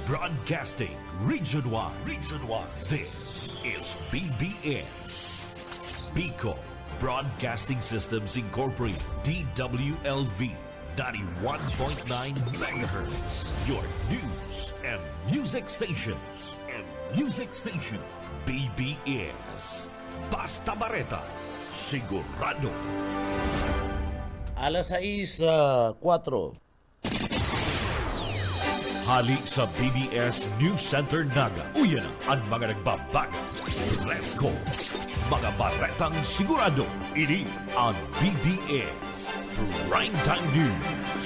Broadcasting Region 1. Region 1. This is BBS. Bicol Broadcasting Systems Incorporated. DWLV. 91.9 megahertz. Your news and music stations. BBS. Basta Bareta. Sigurado. Alas 6:04. Hali sa BBS News Center Naga. Uyan na ang mga nagbabago. Let's go! Mga baretang sigurado. Ini ang BBS Primetime News.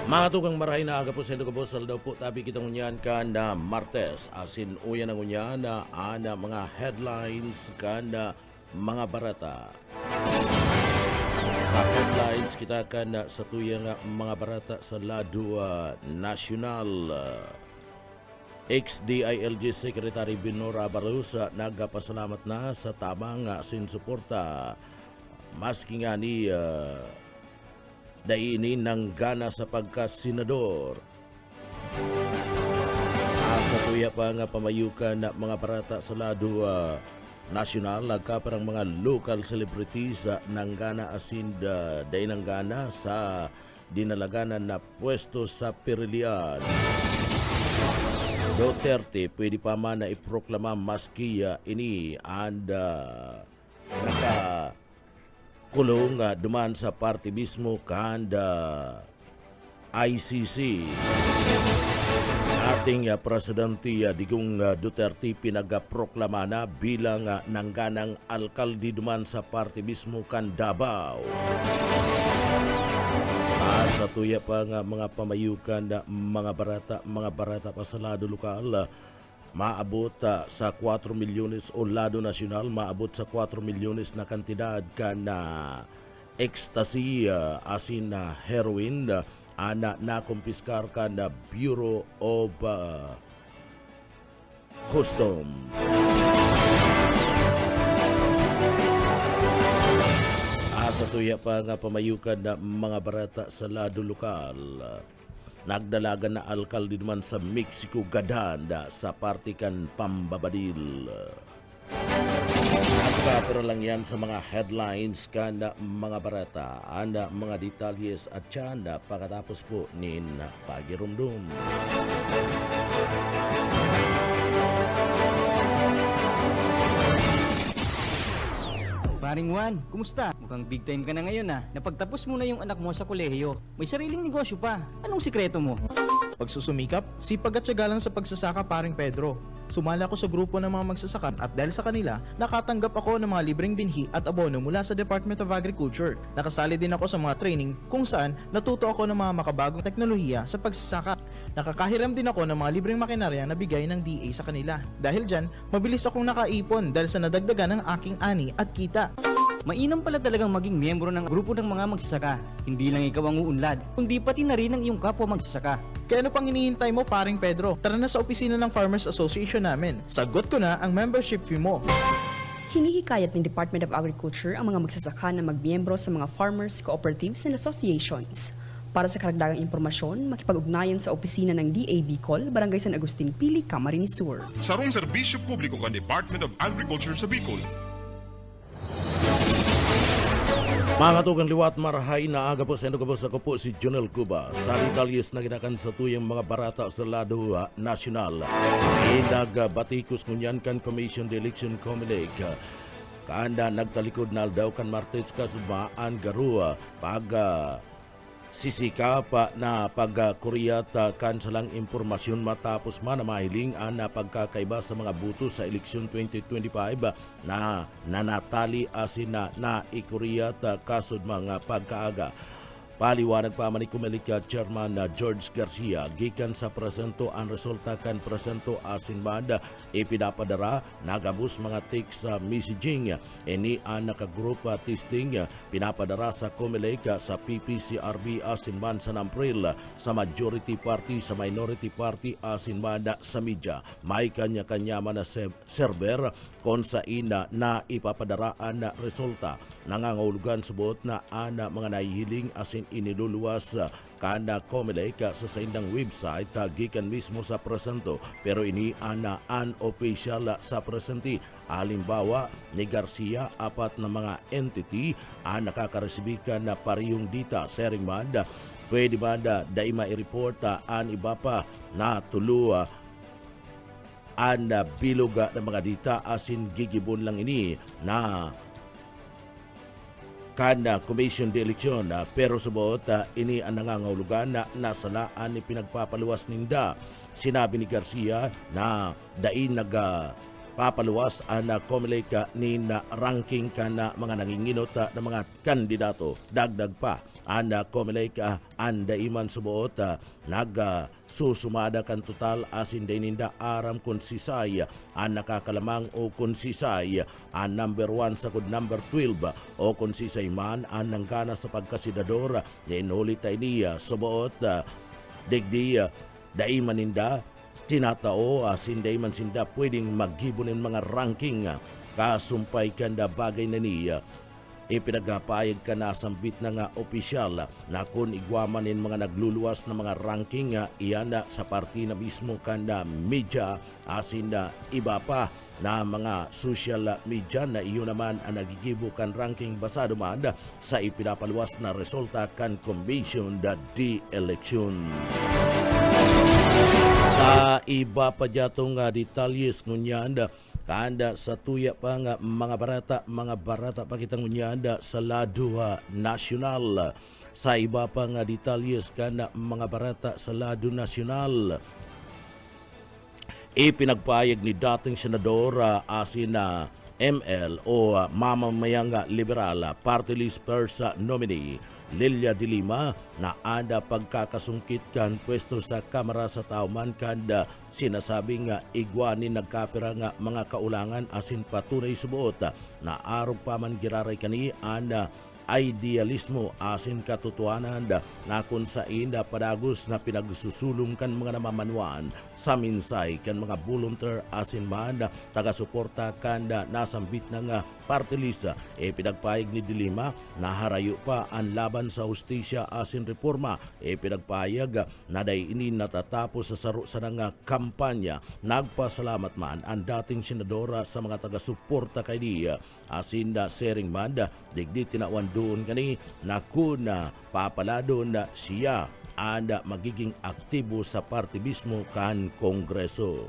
Mga tugang marahay na aga po sa Ilocos Bosal daw po tabi kitang unyan ka na Martes. Asin uyan ang unyan na ana mga headlines ka na mga barata. Sa headlines kita ka na sa tuyang mga barata sa lado nasyonal. Ex-DILG Secretary Binora Barusa nagpasalamat na sa tamang sinsuporta. Maski nga ni dainin ng gana sa pagkasenador. Sa tuya pa nga pamayukan na mga barata sa lado nasyonal, nagkaparang mga local celebrities ng gana asinda dain ng gana sa dinalaganan na pwesto sa Pirilian. Duterte pwede pa man na iproklama maski ini and kulong duman sa party mismo kanda ICC. Ating presidente Digong Duterte pinagaproklama na bilang nangganang alkalde duman sa party mismo kan Davao. Sa tuya pa nga mga pamayukan na mga barata pa sa lado lokal, maabot sa 4 milyones o lado nasyonal, maabot sa 4 milyones na kantidad ka na ecstasy asin na heroin na kumpiskar ka na Bureau of Custom. Sa tuya pa nga pamayukan na mga barata sa lado lokal, nagdalagan na alkalde naman sa Mexico Gadanda sa partikan Pambabadil. Nagkapira lang yan sa mga headlines kanda mga barata, anda mga detalyes at tsanda pagkatapos po nin pagirumdum. Paring Juan, kumusta? Mukhang big time ka na ngayon Napagtapos mo na yung anak mo sa kolehiyo. May sariling negosyo pa. Anong sikreto mo? Pagsusumikap, sipag at tiyaga lang sa pagsasaka, paring Pedro. Sumala ako sa grupo ng mga magsasaka at dahil sa kanila, nakatanggap ako ng mga libreng binhi at abono mula sa Department of Agriculture. Nakasali din ako sa mga training kung saan natuto ako ng mga makabagong teknolohiya sa pagsasaka. Nakakahiram din ako ng mga libreng makinarya na bigay ng DA sa kanila. Dahil dyan, mabilis akong nakaipon dahil sa nadagdagan ng aking ani at kita. Mainam pala talagang maging miyembro ng grupo ng mga magsasaka. Hindi lang ikaw ang uunlad, kundi pati na rin ang iyong kapwa magsasaka. Kaya ano pang hinihintay mo, paring Pedro? Tara na sa opisina ng Farmers Association namin. Sagot ko na ang membership fee mo. Hinihikayat ng Department of Agriculture ang mga magsasaka na magmiyembro sa mga farmers, cooperatives and associations. Para sa karagdagang impormasyon, makipag-ugnayan sa opisina ng DA Bicol, Barangay San Agustin Pili, Camarines Sur. Sarong serbisyo publiko kan Department of Agriculture sa Bicol. Mga tugang liwat marahay na aga po sa Ilocos ako po si Jonel Cuba. Sa detalyes na ginakan sa tuyang mga barata sa lado nasyonal. Nagbatikos ngunyan kan Commission de Election Comelec. Kaanda nagtalikod na daw kan Martes kasubaan garua pag sisika pa na pagkuriyat kan salang impormasyon matapos man na mahiling na pagkakaiba sa mga buto sa eleksyon 2025 na nanatali asin na ikuriyat kasud mga pagkaaga. Paliwanag pa man ni Kumelika Chairman George Garcia, gikan sa presento ang resulta kan presento asin banda ipinapadara nagabus mga take sa messaging ini ang nakagrupa testing pinapadara sa Kumelika sa PPCRB asin man sa April sa majority party sa minority party asin banda sa media. May kanya-kanya man na server kon sa ina na ipapadaraan na resulta. Nangangahulugan subot na ana mga nahihiling asin iniluluwas kada Comelec sa saindang website gikan mismo sa presento pero ini ana unofficial sa presenti. Halimbawa ni Garcia, apat na mga entity ang nakakaresibikan na parehong dita sharing banda. Pwede banda daima i-report ang iba pa na tulua ang biluga ng mga dita asin gigibon lang ini na kana Commission de Eleksyon pero subot ini ang nangangahulugan na nasalaan ni pinagpapaluwas ninda. Sinabi ni Garcia na dain papaluwas ang Comelec ni na ranking ka na mga nanginginot ng mga kandidato. Dagdag pa ang Comelec ang daiman subuot susumada kan total asin daininda aram kun sisay ang nakakalamang o kun sisay ang number 1 sa kod number 12 o kun sisay man ang nanggana sa pagkasidador na inulit niya subuot digdi daiman ninda tinatao asin daiman sinda pwedeng maghibunin mga ranking kasumpay kanda bagay na niya ipinagapayag ka na sambit na nga opisyal na kung igwamanin mga nagluluwas na mga ranking iyan sa party na mismo kanda media asin na iba pa na mga social media na iyon naman ang nagigibukan ranking basado man sa ipinapaluwas na resulta kan Commission de Eleksyon. Sa iba pa diyatong detalyes ngunyanda kanda sa tuya pa nga mga barata pa kitang ngunyanda sa lado nasyonal. Sa iba pa nga detalyes kanda mga barata sa lado nasyonal. Ipinagpayag ni dating senador asin na ML o mamamayang liberal party list first nominee Lilia de Lima na ada pagkakasungkit kan pwesto sa Kamara sa Tauman kanda sinasabing igwanin nagkapira nga mga kaulangan asin patunay subuot na araw pa man giraray kani anda idealismo asin katotohanan na kung sa inda padagos na pinagsusulong kan mga namamanuan sa minsay kan mga volunteer asin man taga-suporta kanda nasambit na nga party list pinagpayag ni Dilima na harayo pa ang laban sa hustisya asin reforma pinagpayag na day ini natatapos sa saro sa nga kampanya. Nagpasalamat man ang dating senadora sa mga taga-suporta kay niya asin da sharing man digdi tinawan doon kani na kuna papalado na siya anda magiging aktibo sa party mismo kan Kongreso.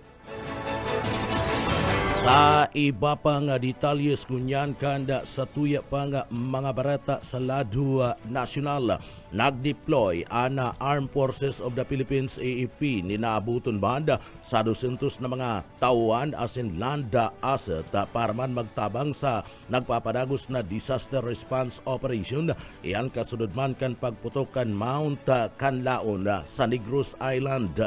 Sa iba pa nga detalyes kunyan kanda sa tuya pa nga mga barata sa lado nasyonal nagdeploy ana Armed Forces of the Philippines AFP ni naabuton banda sa 200 na mga tauhan asin land asset para man magtabang sa nagpapadagos na disaster response operation. Iyan kasunod man kan pagputokan Mount Canlaon sa Negros Island.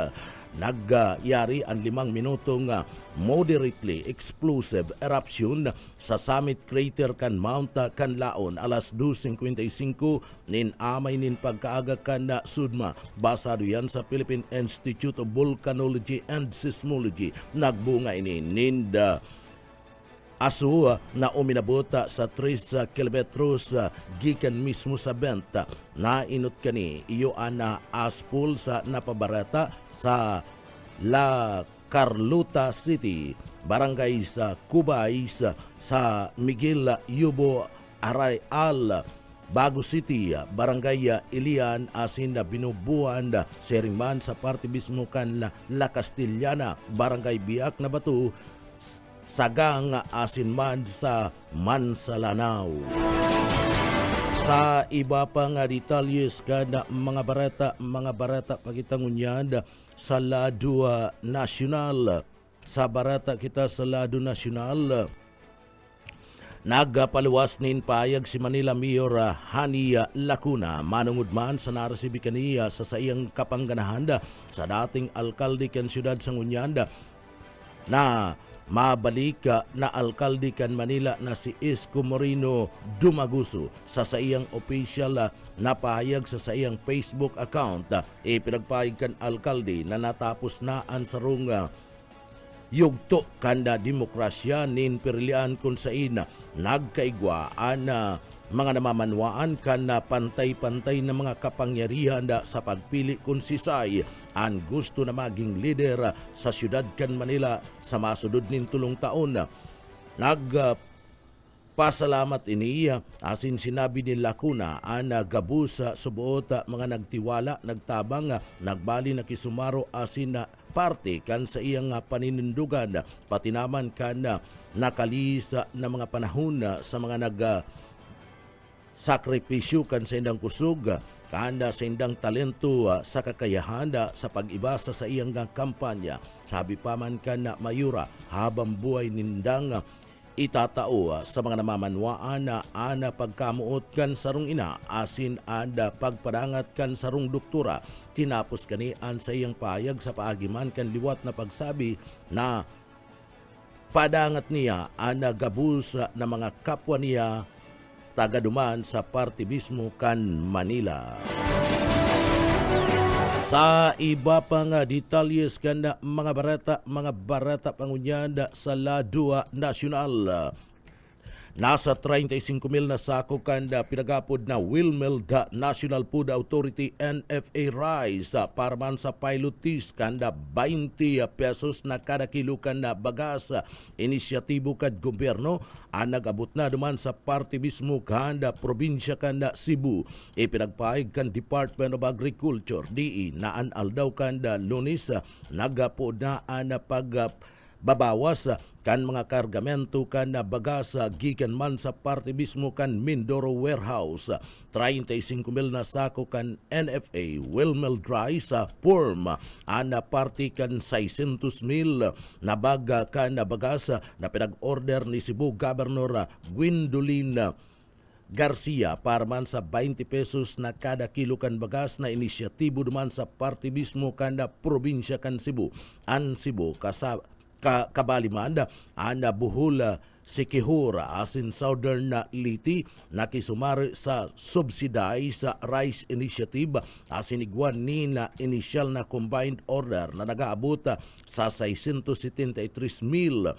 Nagyari ang 5 minutong moderately explosive eruption sa summit crater kan Mount Canlaon alas 2:55 nin amay nin pagkaaga kan na sudma. Basado yan sa Philippine Institute of Volcanology and Seismology. Nagbunga ini ninda aso na uminabot sa 3 kilometros gikan mismo sa benta na inot kani iyo ana aspul sa napabarata sa La Carlota City, barangay sa Cubais sa Miguel Yubo Arayal, Bago City, barangay Ilian asin na binubuan seringman sa party mismo kan La Castellana, barangay Biak na Batu, Sagang asin man sa Mansalanao. Sa iba pa nga detalyes kada mga barata pagitangunyan sa lado nasyonal. Sa barata kita sa lado nasyonal Nagapaluwas nin payag si Manila Mayor Hani Lacuna manungod man sa naresibi kaniya sa sayang kapangganahan sa dating alkalde kan siyudad sa Ngunyanda na mabalik na alkalde kan Manila na si Isko Moreno Dumaguso sa sayang official na pahayag sa sayang Facebook account. Ipinagpahayag kan alkalde na natapos na ang sarong yugto kanda demokrasya nin pirilian kung sain nagkaigwa ana mga namamanwaan kana pantay-pantay na mga kapangyarihan sa pagpili kung sisay ang gusto na maging leader sa siyudad kan Manila sa masudod nin tulong taon. Pasalamat iniya asin sinabi ni Lacuna ana gabus sa subuot mga nagtiwala, nagtabang, nagbali na kisumaro asin na parte kan sa iyang paninindugan pati naman kan nakalisa na mga panahon sa mga sakripisyo kan sa indang kusog kanda sa indang talento sa kakayahan sa pag-ibasa sa iyang kampanya. Sabi pa man kan Mayura habang buhay nindang itatao sa mga namamanwaan na ana pagkamuot kan sarong ina asin ada pagpadangat kan sarong doktora. Tinapos kanian sa iyang payag sa paagiman kan liwat na pagsabi na padangat niya ana gabus na mga kapwa niya tagaduman sa partibismo kan Manila. Sa iba pang detalyes kan mga barata pangunyanda sa Ladua Nacional. Nasa 35,000 na sako kanda pinagapod na Wilmel da National Food Authority NFA rice para man sa pilot test kanda 20 pesos na kada kilo kanda bagas. Inisyatibo kad gobyerno ang nagabot na duman sa parte mismo kanda probinsya kanda Cebu. Ipinagpaig kan Department of Agriculture DE na aldaw kanda Lunes nagapod na ang babawas kan mga kargamento kan na bagas gikan man sa parte mismo kan Mindoro Warehouse. 35,000 na sako kan NFA Wilmel Dry sa form ana parte kan 600,000 na baga kan na bagas na pinag-order ni Cebu Governor Gwendolyn Garcia para man sa 20 pesos na kada kilo kan bagas na inisyatibo duman sa parte mismo kan na probinsya kan Cebu. An Cebu kabalimanda ana buhula Sikihura asin Southern na Liti nakisumari sa subsidize sa Rice Initiative asin iguan ni na initial na combined order na nagaabot sa 673,050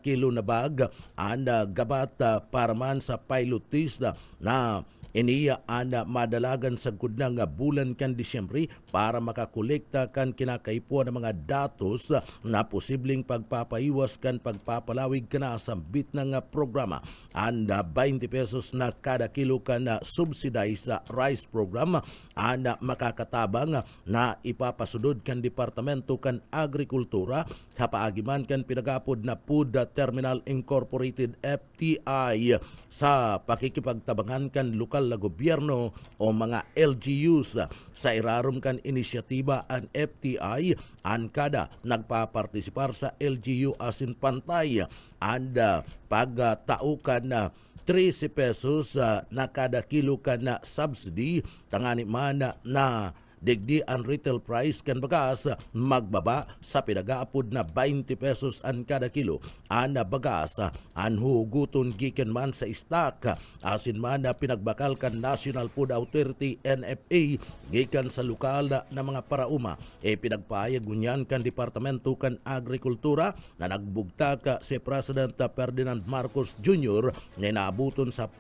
kilo na bag ana gabata para man sa pilot test na iniya ana madalagan sa gudnang bulan kan Disyembre para makakolekta kan kinakaipuan ng mga datos na posibleng pagpapaiwas kan pagpapalawig kana sa bit ng programa. Anda 20 pesos na kada kilo kan subsidized sa rice program ana makakatabang na ipapasudod kan Departamento kan Agrikultura sa paagiman kan pinagapod na Food Terminal Incorporated FTI sa pakikipagtabangan kan lokal na gobyerno o mga LGUs sa irarom kan inisyatiba ang FTI ang kada nagpapartisipar sa LGU asin pantay anda pagtaukan na 13 pesos na kada kilo kan na subsidy tangani man na digdi ang retail price kan bagas magbaba sa pinagaapod na 20 pesos ang kada kilo. Ana bagas ang huguton gikan man sa stock asin man na pinagbakal kan National Food Authority NFA gikan sa lokal na mga parauma. Pinagpahayag ngunyan kan Departamento kan Agrikultura na nagbugta ka si President Ferdinand Marcos Jr. na inaabuton sa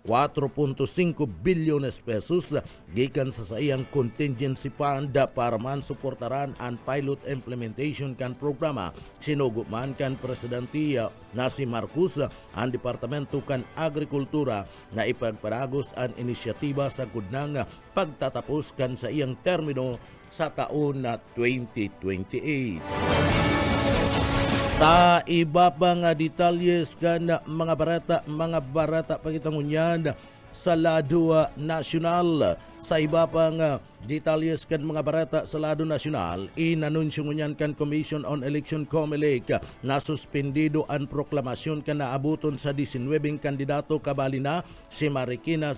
4.5 bilyones pesos gikan sa sayang contingency fund para man suportaran ang pilot implementation kan programa. Sinugo man kan Presidente na si Marcos ang Departamento kan Agrikultura na ipagparagos ang inisyatiba sa gudnang pagtatapos kan sa iyang termino sa taon na 2028. Sa iba pang detalyes kan mga barata pagitangunyan sa Ladua Nacional. Sa iba pang Detalyes kan mga barata sa lado nasyonal, inanunsyo ngunyan kan Commission on Election COMELEC na suspendido ang proklamasyon kan naabuton sa 19 kandidato kabali na si Marikina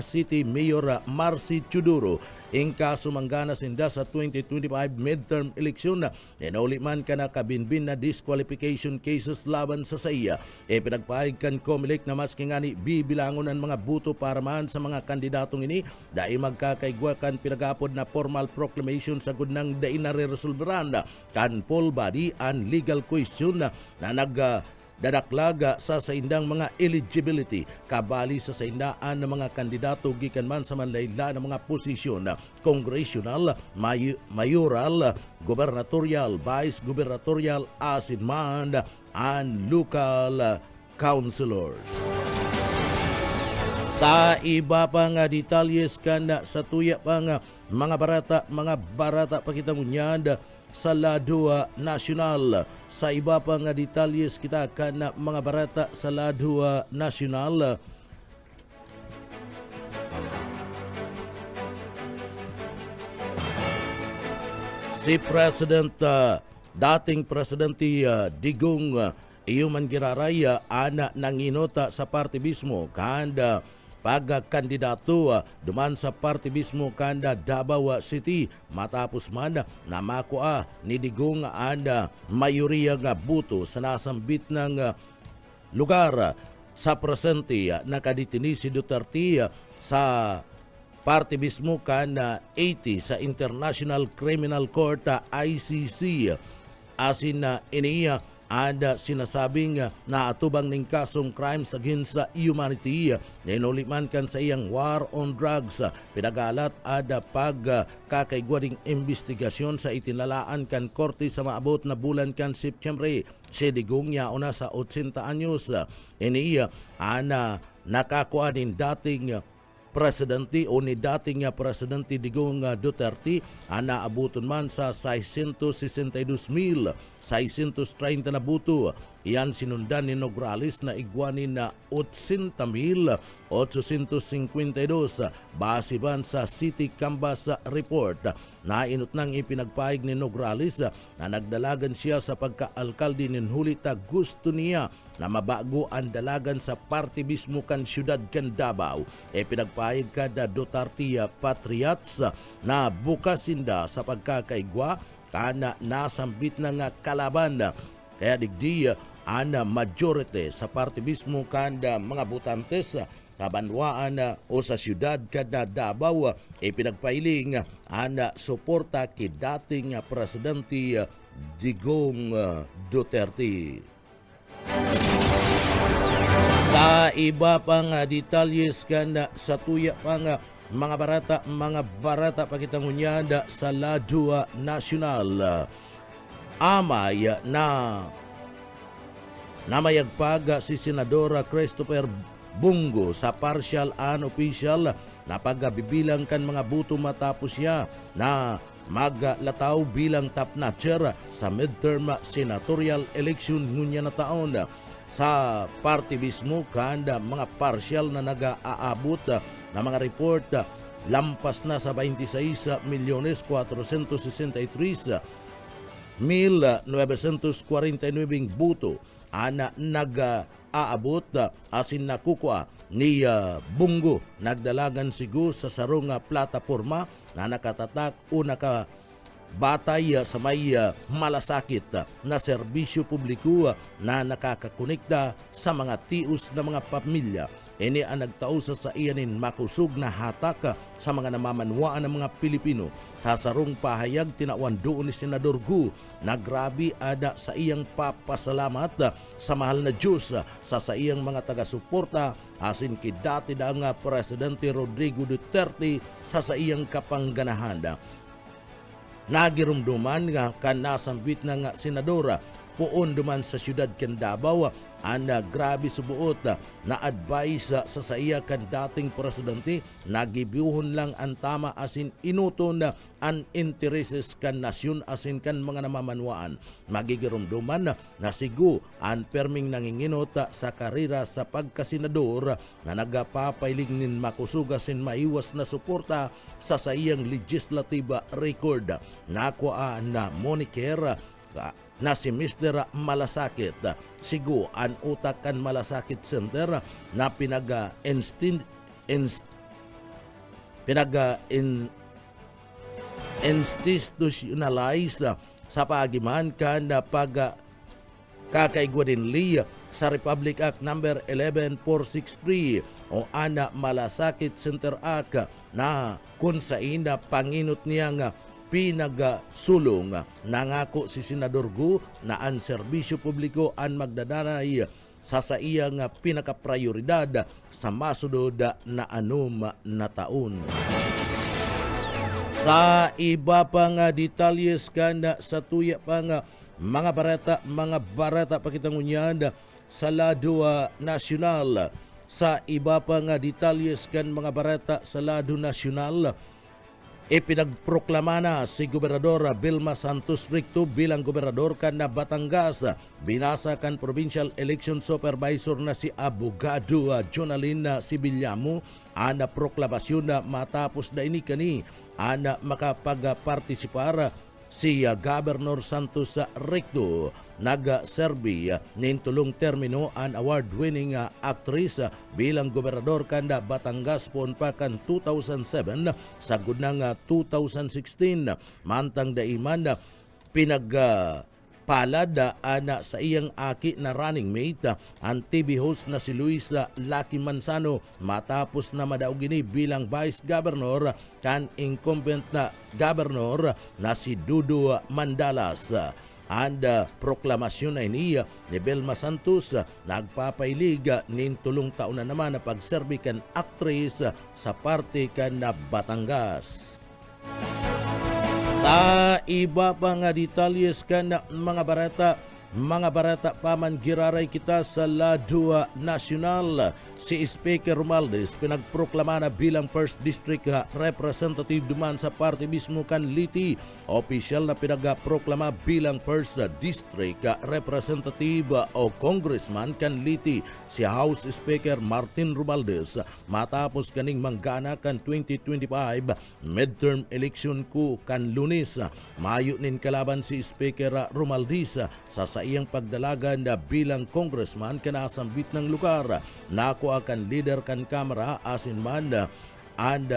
City Mayor Marcy Chuduro. In kaso manggana sinda sa 2025 midterm election na inuli man ka na kabinbin na disqualification cases laban sa saya. Pinagpahig kan COMELEC na mas kingani bibilangon ang mga buto para man sa mga kandidatong ini dahil magkakaigwa kan pinagapod na formal proclamation sa gudnang dain na re-resolveran kan full body and legal question na dadaklag sa saindang mga eligibility kabali sa saindaan ng mga kandidato gikan man sa manlayla ng mga posisyon congressional, mayoral, gubernatorial, vice gubernatorial, asin man and local councilors. Sa iba pang detalyes kan sa tuya pang mga barata pakitang unyad sa lado nasyonal. Sa iba pang detalyes kita kan mga barata sa lado nasyonal. Si dating Presidente Digong Iuman Giraraya ana nanginota sa partibismo kanda pagkandidato duman sa partibismo kanda Davao City matapos man na makuha ni Digong ang mayoriya nga buto sa nasambit ng lugar sa presente nakaditini si Duterte sa partibismo kanda 80 sa International Criminal Court ICC asin iniya ada sinasabing naatubang ning kasong crimes against humanity na inuliman kan sa iyang war on drugs. Pinagalat ada pagkakaigwading investigasyon sa itinalaan kan korte sa maabot na bulan kan Setyembre. Si Digong niya una sa 80 anyos. Iniya ana nakakuha din dating presidente o ni dating presidente Digong Duterte ana abuton man sa 662,630 na buto. Iyan sinundan ni Nograles na igwanin na 80,852 base ban sa City Canvas Report. Nainot nang ipinagpahig ni Nograles na nagdalagan siya sa pagkaalkalde nin hulita gusto niya na mabago ang dalagan sa partibismo kan syudad kan Davao. Pinagpahig kada Duterte Patriots na bukasinda sa pagkakaigwa kana nasambit na nga kalaban. Kaya digdi ana majority sa partibismo kanda mga butantes kabanwaan o sa syudad kada Davao pinagpailing ana suporta kay dating presidente Digong Duterte. Sa iba pang detalles kan sa tuya pang mga barata pakitang unyada sa lado nasyonal. Amay na namayagpag si Senadora Christopher Bungo sa partial and official na pagbibilang kan mga buto matapos siya na maglataw bilang top notcher sa midterm senatorial election ngunya na taon. Sa partibismo kanda mga partial na nag-aabot na mga report lampas na sa 26,463,949 buto ana nag-aabot asin nakukuha ni Bungo. Nagdalagan sigo sa sarong plataporma na nakatatak o nakabatay sa may malasakit na serbisyo publiko na nakakakonekta sa mga tios na mga pamilya. Ini ang nagtausa sa iyanin makusog na hatak sa mga namamanwaan ng mga Pilipino. Kasarong pahayag tinawan doon ni Senador Gu na grabe ada sa iyang papasalamat sa mahal na Diyos sa iyang mga taga-suporta asin kidati da nga Presidente Rodrigo Duterte sa iyang kapangganahan. Nagirumduman nga kanasambit na nga senadora puon duman sa syudad kan Davao ana grabe subuot na advice sa saya kan dating presidente nagibiuhon lang ang tama asin inuton an intereses kan nasyon asin kan mga namamanwaan. Magigirumduman na sigu an perming nanginginot sa karira sa pagkasenador na nagapapailing nin makusugasin maiwas na suporta sa sayang legislative record. Nakuha na moniker na si Mr. Malasakit. Sigu an utak kan Malasakit Center na institutionalize sa pagiman kan na pagkakaigwa din li sa Republic Act number 11463 o ana Malasakit Center Act na kung sa ina panginot niyang pinagsulong. Nangako si Senador Gu na ang serbisyo publiko ang magdadanay sa iyang pinakaprioridad sa masudod na anum na taon. Sa iba pang detalyes kan sa tuya pang mga barata pakitangunyan sa lado nasyonal. Sa iba pang detalyes kan mga barata sa lado nasyonal, ipinagproklama na si Gobernador Vilma Santos Ricto bilang gobernador kan na Batangas. Binasa kan Provincial Election Supervisor na si Abogado Jonalyn Sibilyamo ana proklamasyon na matapos na ini kani ana makapagpartisipar si Governor Santos Ricto. Nag-serve nin tulong termino an award-winning actress bilang gobernador kanda Batangas pon pa kan 2007 sa gudnang 2016. Mantang daiman pinagpalad ana sa iyang aki na running mate ang TV host na si Luis Lucky Manzano matapos na madaog gini bilang vice governor kan incumbent na governor na si Dudu Mandalas. And proklamasyon na ini ni Vilma Santos nagpapailig nin tulong taon na naman na pagserbi kan actress sa parte kan na Batangas. Sa iba pang detalyes kan mga barata paman giraray kita sa lado nasyonal. Si Speaker Romualdez pinagproklama na bilang First District Representative duman sa parte mismo kan Liti. Opisyal na pinagproklama bilang First District Representative o Congressman kan Liti si House Speaker Martin Romualdez matapos kaning manggana kan 2025 midterm election ku kan Lunes. Mayo nin kalaban si Speaker Romualdez sa iyang pagdalagan na bilang congressman kanasambit ng lugar. Nako akan leader kan kamera asin man and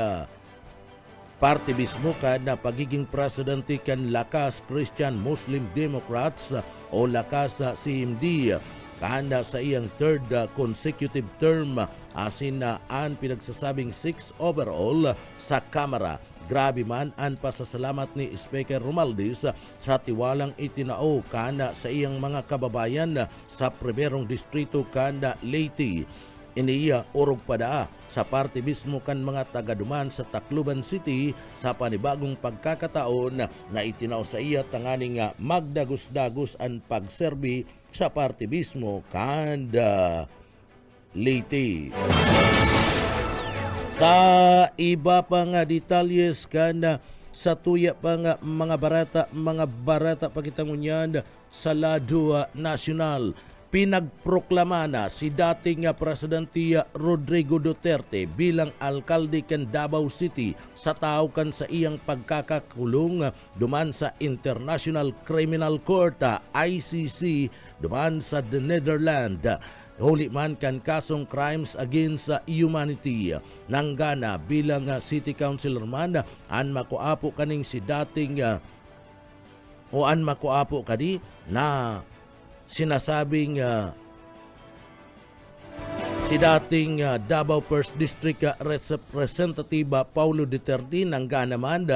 parte mismo kan na pagiging presidente kan Lakas Christian Muslim Democrats o Lakas CMD kanda sa iyang third consecutive term asin na ang pinagsasabing 6 overall sa kamera. Grabe man ang pasasalamat ni Speaker Romualdez sa tiwalang itinao kana sa iyang mga kababayan sa primerong distrito kanda Leyte. Iniya urog pada sa parte mismo kan mga tagaduman sa Tacloban City sa panibagong pagkakataon na itinao sa iya tanganing magdagos-dagos ang pagserbi sa parte mismo kanda Leyte. Sa iba pang detalyes kan sa tuya pang mga barata pakitangunyan sa lado nasyonal. Pinagproklama na si dating Presidente Rodrigo Duterte bilang alkalde kan Davao City sa tao kan sa iyang pagkakakulong duman sa International Criminal Court ICC duman sa the Netherlands. Huli man kan kasong crimes against humanity. Nanggana bilang city councilor man an makuapo kaning si dating o an makuapo kadi na sinasabing si dating Davao First District Representative Paulo Duterte nanggana man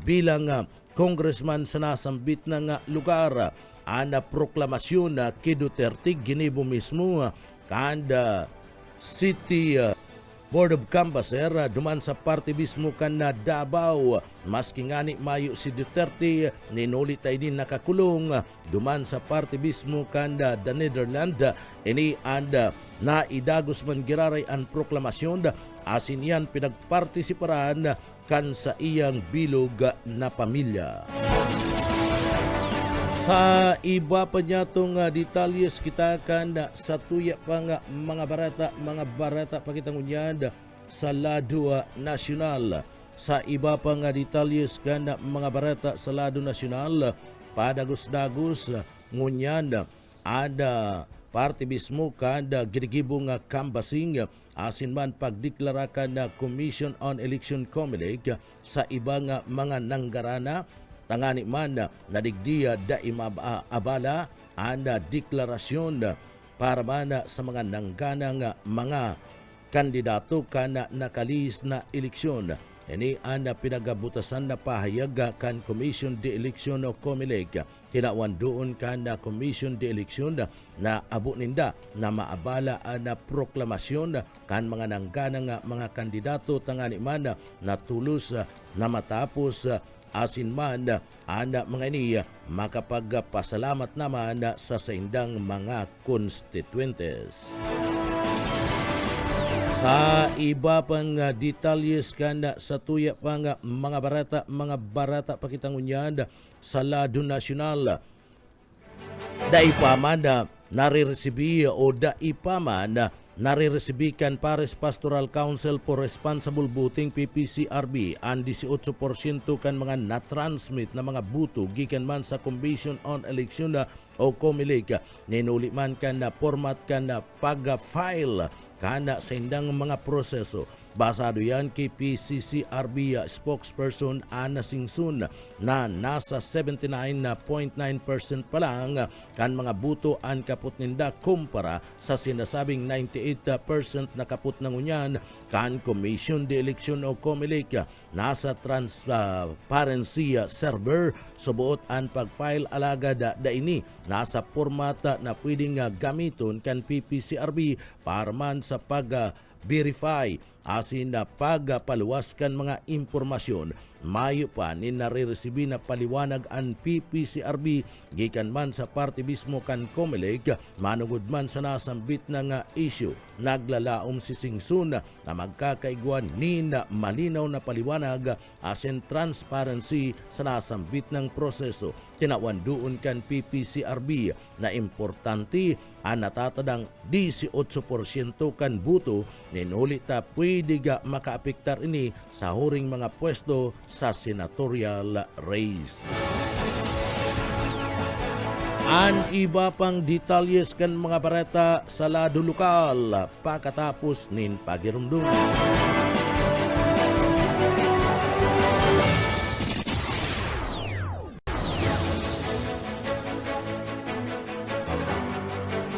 bilang congressman sa nasambit ng lugar. Ana proklamasyon na kay Duterte ginibo mismo kanda city Board of Canvasser duman sa party mismo kan na Davao. Maski ngani mayo si Duterte, ninulit ay din nakakulong duman sa party mismo kan the Netherlands. Ini and na idagos man giraray ang proklamasyon asin yan pinagpartisiparan kan sa iyang bilog na pamilya. Sa iba pa niya itong detalyes kita kan sa tuya pa nga mga barata pakitangunyan sa Lado Nacional. Sa iba pa nga detalyes kan mga barata sa Lado Nacional, padagos-dagos ngunyan ada parte mismo kada girigibong canvassing asin man pagdeklara na Commission on Election Comelec sa ibang mga nanggarana. Tangani man nadigdiya da imabala ang deklarasyon para man sa mga nangganang mga kandidato kana nakalis na eleksyon. Ini ang pinagabutasan na pahayag kan Commission de Election o Comelec. Tinawan doon kan Commission de Election na abo ninda na maabala na proklamasyon kan mga nangganang mga kandidato tangani man na tulos na matapos asin man ana mga ini makapagpasalamat naman sa saindang mga constituentes. Sa iba pang detalyes kan sa tuya pang mga barata pakitangunyan sa Lado Nacional. Daipaman nariresibi o daipaman nariresibikan Pares Pastoral Council for Responsible Voting PPCRB ang 18% kan mga na-transmit na mga buto gikan man sa Commission on Election o Comelec. Ninuli man kan na format kan na pag-file kana sa indang mga proseso. Basado yan kay PCCRB spokesperson Ana Singsun na nasa 79.9% pa lang kan mga buto ang kaput ninda kumpara sa sinasabing 98% na kaput ng unyan kan Commission de Election o Comelec. Nasa transparency server subuot ang pag-file alagad da ini nasa formata na pwedeng gamiton kan PPCRB para man sa pag-verify asin na pagpaluwaskan mga impormasyon. Mayo pa ni nariresibi na paliwanag ang PPCRB gikan man sa parte mismo kan Comelec manugod man sa nasambit na nga issue. Naglalaom si Singsun na magkakaiguan ni na malinaw na paliwanag asin transparency sa nasambit ng proseso. Tinawan doon kan PPCRB na importante ang natatadang 18% kan buto ninulita pwede ga makaapektar ini sa huring mga pwesto sa senatorial race. Ang iba pang detalyes kan mga barata sa lado lokal pagkatapos nin pagirumdum.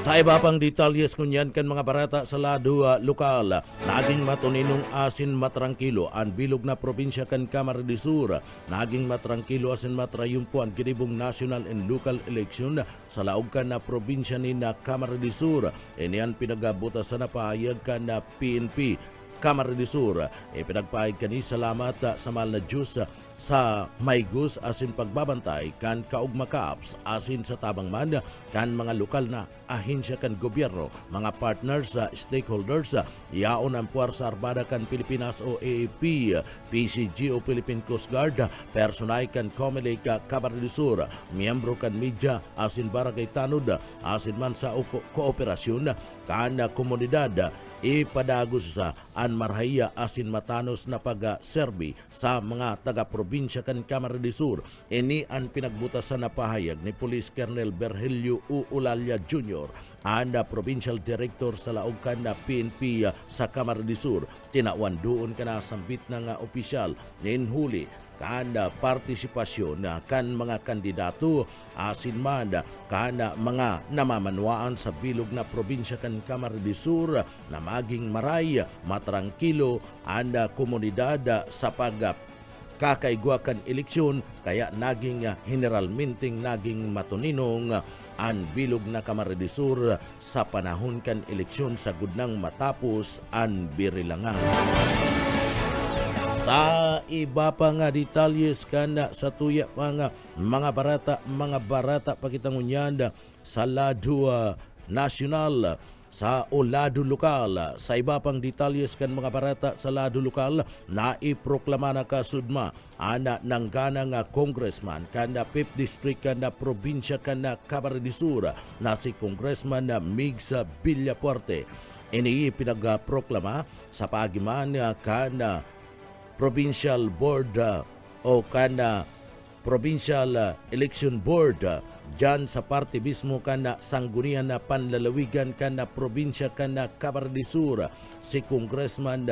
Sa iba pang detalyes kunyan kan mga barata sa lado lokal, naging matuninong asin matrangkilo ang bilog na probinsya kan Camarines Sur. Naging matrangkilo asin matrayumpo ang giribong national and local election sa laog kan na probinsya ni na Camarines Sur. Iniyan pinagabuta sa napahayag kan na PNP Camarines Sur. Pinagpahayag kani salamat sa mahal na Diyos sa maygus asin pagbabantay kan kaugma Kaps asin sa tabang man kan mga lokal na ahensya kan gobyerno, mga partners sa stakeholders, yaon ang Puwersa Armada kan Pilipinas o AAP, PCG o Philippine Coast Guard, personay kan Comelec Camarines Sur, miyembro kan media asin barangay tanod asin man sa kooperasyon kan komunidad. Ipadagos sa anmarhaya asin matanos na pag-serbi sa mga taga-probinsya kan Camarines Sur. Ini ang pinagbutasan na pahayag ni Police Colonel Virgilio Uulalia Jr., ang Provincial Director sa laog kan na PNP sa Camarines Sur. Tinawan doon ka na sambit ng opisyal ninhuli kan partisipasyon kan mga kandidato asin man kan mga namamanwaan sa bilog na probinsya kan Camarines Sur na maging maray matrangkilo ang komunidad sa kakaigwa kan eleksyon kaya naging general minting naging matuninong ang bilog na kamaredisur sa panahon kan eleksyon sa gudnang matapos ang birilangan. Sa iba pa nga detalyes kana sa tuya pa nga mga barata pakitangunyan sa lado nasyonal sa o lado lokal. Sa iba pang detalyes kan mga barata sa lado lokal na iproklama na kasudma ana ng gana nga congressman kana 5th district kana probinsya kana Camarines Sur na si Congressman Migs Villapuerte. Ini pinagproklama sa pagiman kana Provincial Board o kana Provincial Election Board dyan sa parte mismo kana sanggunian na panlalawigan kana probinsya kana Camarines Sur si Congressman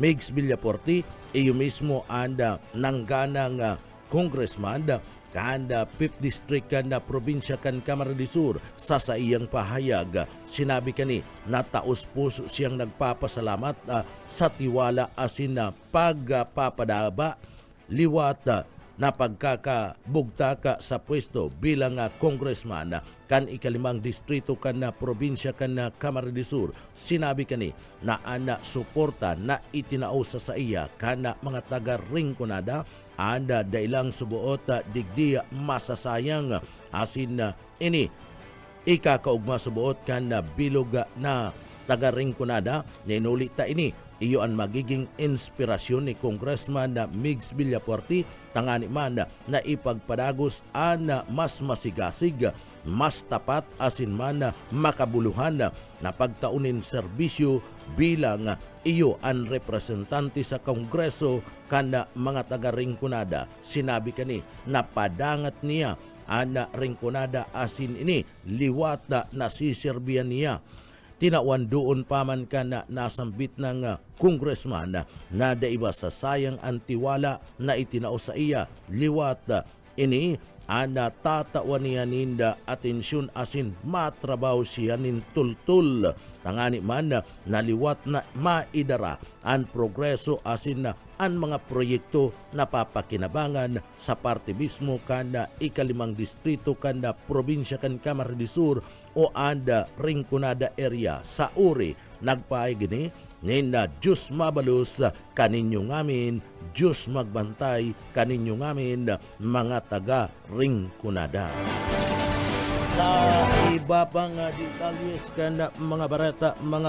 Migs Villapuerte iyo mismo anda nangganang congressman kanda 5th district kana probinsya kan Camarines Sur sa iyang pahayag sinabi kani na taos puso siyang nagpapasalamat sa tiwala asin na pagpapadaba liwat na pagkakabugtaka sa pwesto bilang congressman kan ikalimang distrito kan probinsya kan Camarines Sur. Sinabi kani na ana suporta na itinao sa iya kana mga taga Rinconada anda dailang subuot digdi masasayang asin ini ikakaugma subuot kan bilog na taga Rinconada ninulita ini iyo ang magiging inspirasyon ni Congressman Migs Villapuerte tangani man na ipagpadagos ang mas masigasig, mas tapat asin man makabuluhan na pagtaunin serbisyo bilang iyo ang representante sa Kongreso kana mga taga Rinconada. Sinabi kani na padangat niya ang Rinconada asin ini liwat na siserbiyan niya. Tinawan doon paman ka na nasambit ng congressman na daiba sa sayang antiwala na itinao sa iya liwat ini ana tatawan niya ninda atensyon asin matrabaho siya nin tultul tangani man na liwat na maidara ang progreso asin na ang mga proyekto na papakinabangan sa parte mismo kanda ikalimang distrito kanda probinsya kan Camarines Sur o anda Rinconada area sa uri nagpaay gini nina Diyos mabalus kaninyo ngamin Diyos magbantay kaninyo ngamin mga taga Rinconada. Sa iba pang detalyes kanda mga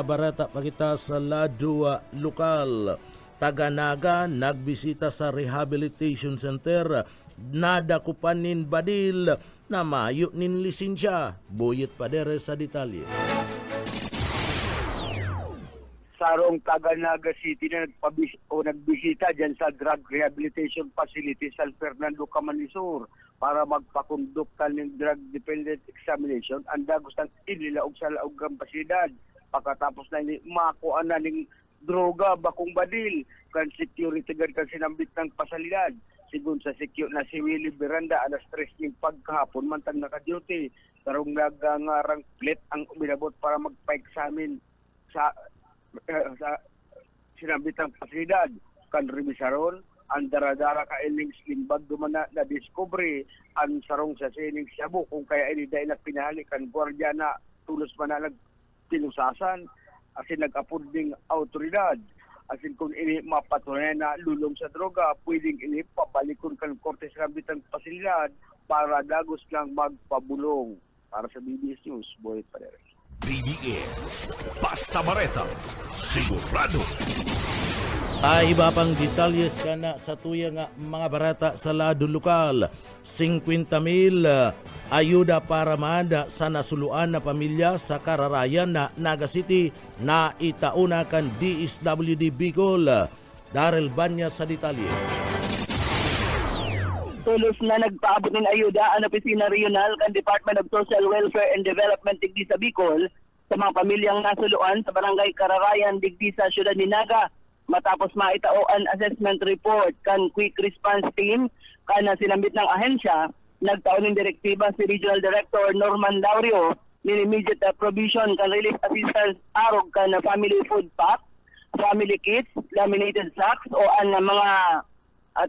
barata pakita sa lado lokal. Taga-Naga nagbisita sa rehabilitation center nadakupan nin badil na mayo nin lisensya. Buyit padere sa detalye. Sarong Taga-Naga City na nagbisita dyan sa Drug Rehabilitation Facility San Fernando, Camarines Sur para magpakondukta ng drug dependent examination. Anda gustang inilaog sa laog ng pasidad. Pagkatapos na makuha na ng droga bakong badil kan security guard kan sinambit ng pasalidad sigun sa na si Willie Miranda alas 3 ng pagkahapon mantang naka-duty tarong nagangarang plate ang binabot para magpa-examine sa sinambit ng pasalidad kan remisaron ang daradara ka iling slimbag dumana na discovery ang sarong sa sining Cebu kung kaya ini dahil na pinahali kan gwardiya na tulos man na nagtinusasan asin nag-apod ding autoridad. Asin kung ini mapatunayan na lulong sa droga, pwedeng ini pabalikon kan korte sa kabitang pasilidad para dagos lang magpabulong. Para sa BBS News, Boy Padere. BBS, Basta Bareta, sigurado. Iba pang detalyes kana sa tuya nga mga barata sa lado lokal. 50,000 ayuda para maanda sa nasuluan na pamilya sa Kararayan na Naga City na itauna kan DSWD Bicol. Daryl Banya sa detalye. Tulos na nagpaabot ng ayuda ang Opisina Regional kan Department of Social Welfare and Development digdi sa Bicol sa mga pamilyang nasuluan sa Barangay Kararayan digdi sa siyudad ni Naga matapos maitao ang assessment report kan Quick Response Team kana sinambit ng ahensya. Nagtaon ng direktiba si Regional Director Norman Laurio ng immediate provision kan relief assistance arog kan family food pack, family kits, laminated sacks o ang mga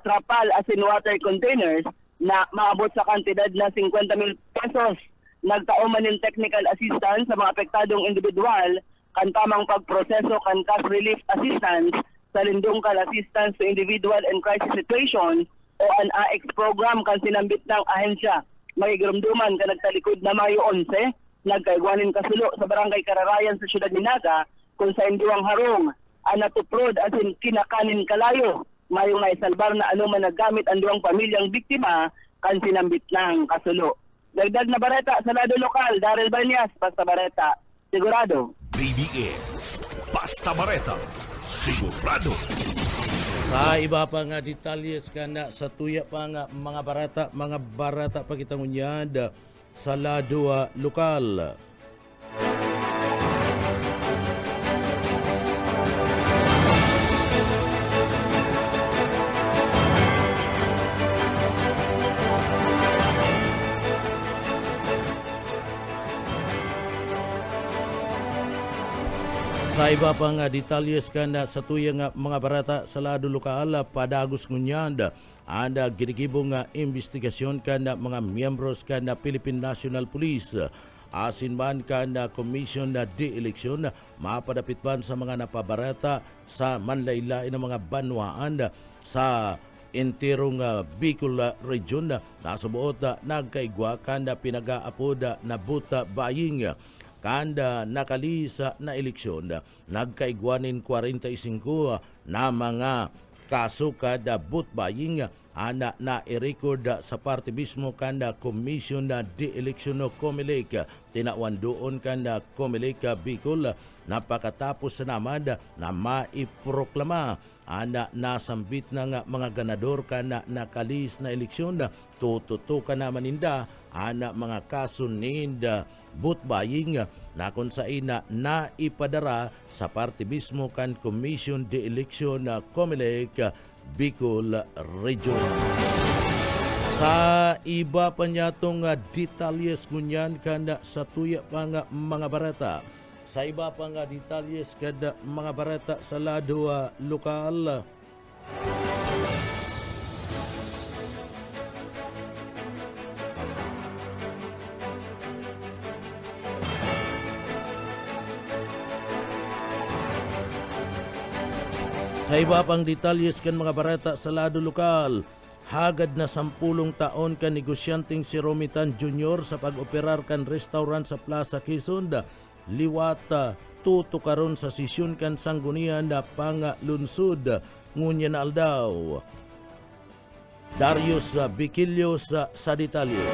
trapal as in water containers na maabot sa kantidad na 50,000 pesos. Nagtauman ng technical assistance sa mga apektadong individual, kan tamang pagproseso kan cash relief assistance sa lindungkal assistance to individual and crisis situation o an AX program kan sinambit ng ahensya. May grumduman ka nagtalikod na Mayo 11, nagkaigwanin kasulo sa barangay Kararayan sa siyudad ni Naga kung sa induang harong anatuprod as in kinakanin kalayo. Mayong naisalbar na anuman nagamit ang duwang pamilyang biktima kan sinambit ng kasulo. Dagdag na bareta sa lado lokal, Daryl Banyas, Basta Bareta, sigurado. BBS Basta Bareta, sigurado. Sa iba pa nga detalyes kana sa tuya pa nga mga barata pagitangunyad sa lado lokal. Sa iba pa nga detalyes kana sa tuya nga mga barata sa lado lokal padagos ngunyand anda ginigibong nga investigasyon kana mga miyembros kana Philippine National Police asin man kana Commission na de-eleksyon mapadapit man sa mga napabarata sa manlaylain ng mga banwaan sa enterong Bicol region nasubuot nagkaigwa kanda pinagaapod na buta baying kanda nakalisa na eleksyon nagkaigwanin 45 na mga kaso kada boot buying ana na i-record sa parte mismo kanda Commission na de-eleksyon o COMELEC tinawan doon kanda COMELEC Bicol napakatapos sa naman na maiproklama ana nasambit na nga mga ganador kana nakalis na eleksyon tututukan naman ninda ana mga kaso ninda boot buying na kung saan na ipadara sa parte mismo kan Commission de Election na COMELEC Bicol Region. Sa iba pa niya itong detalyes ngunyan kanda sa tuya pa nga mga barata. Sa iba pa nga detalyes kada mga barata sa lado lokal. Sa iba pang detalyes kan mga barata sa lado lokal, hagad na 10 taon kan negosyanteng si Romitan Jr. sa pag-operar kan restaurant sa Plaza Quezon, liwat tuto karon sa sisyon kan sanggunian na pangalunsod ngunya na aldaw. Darius Biquillo sa detalye.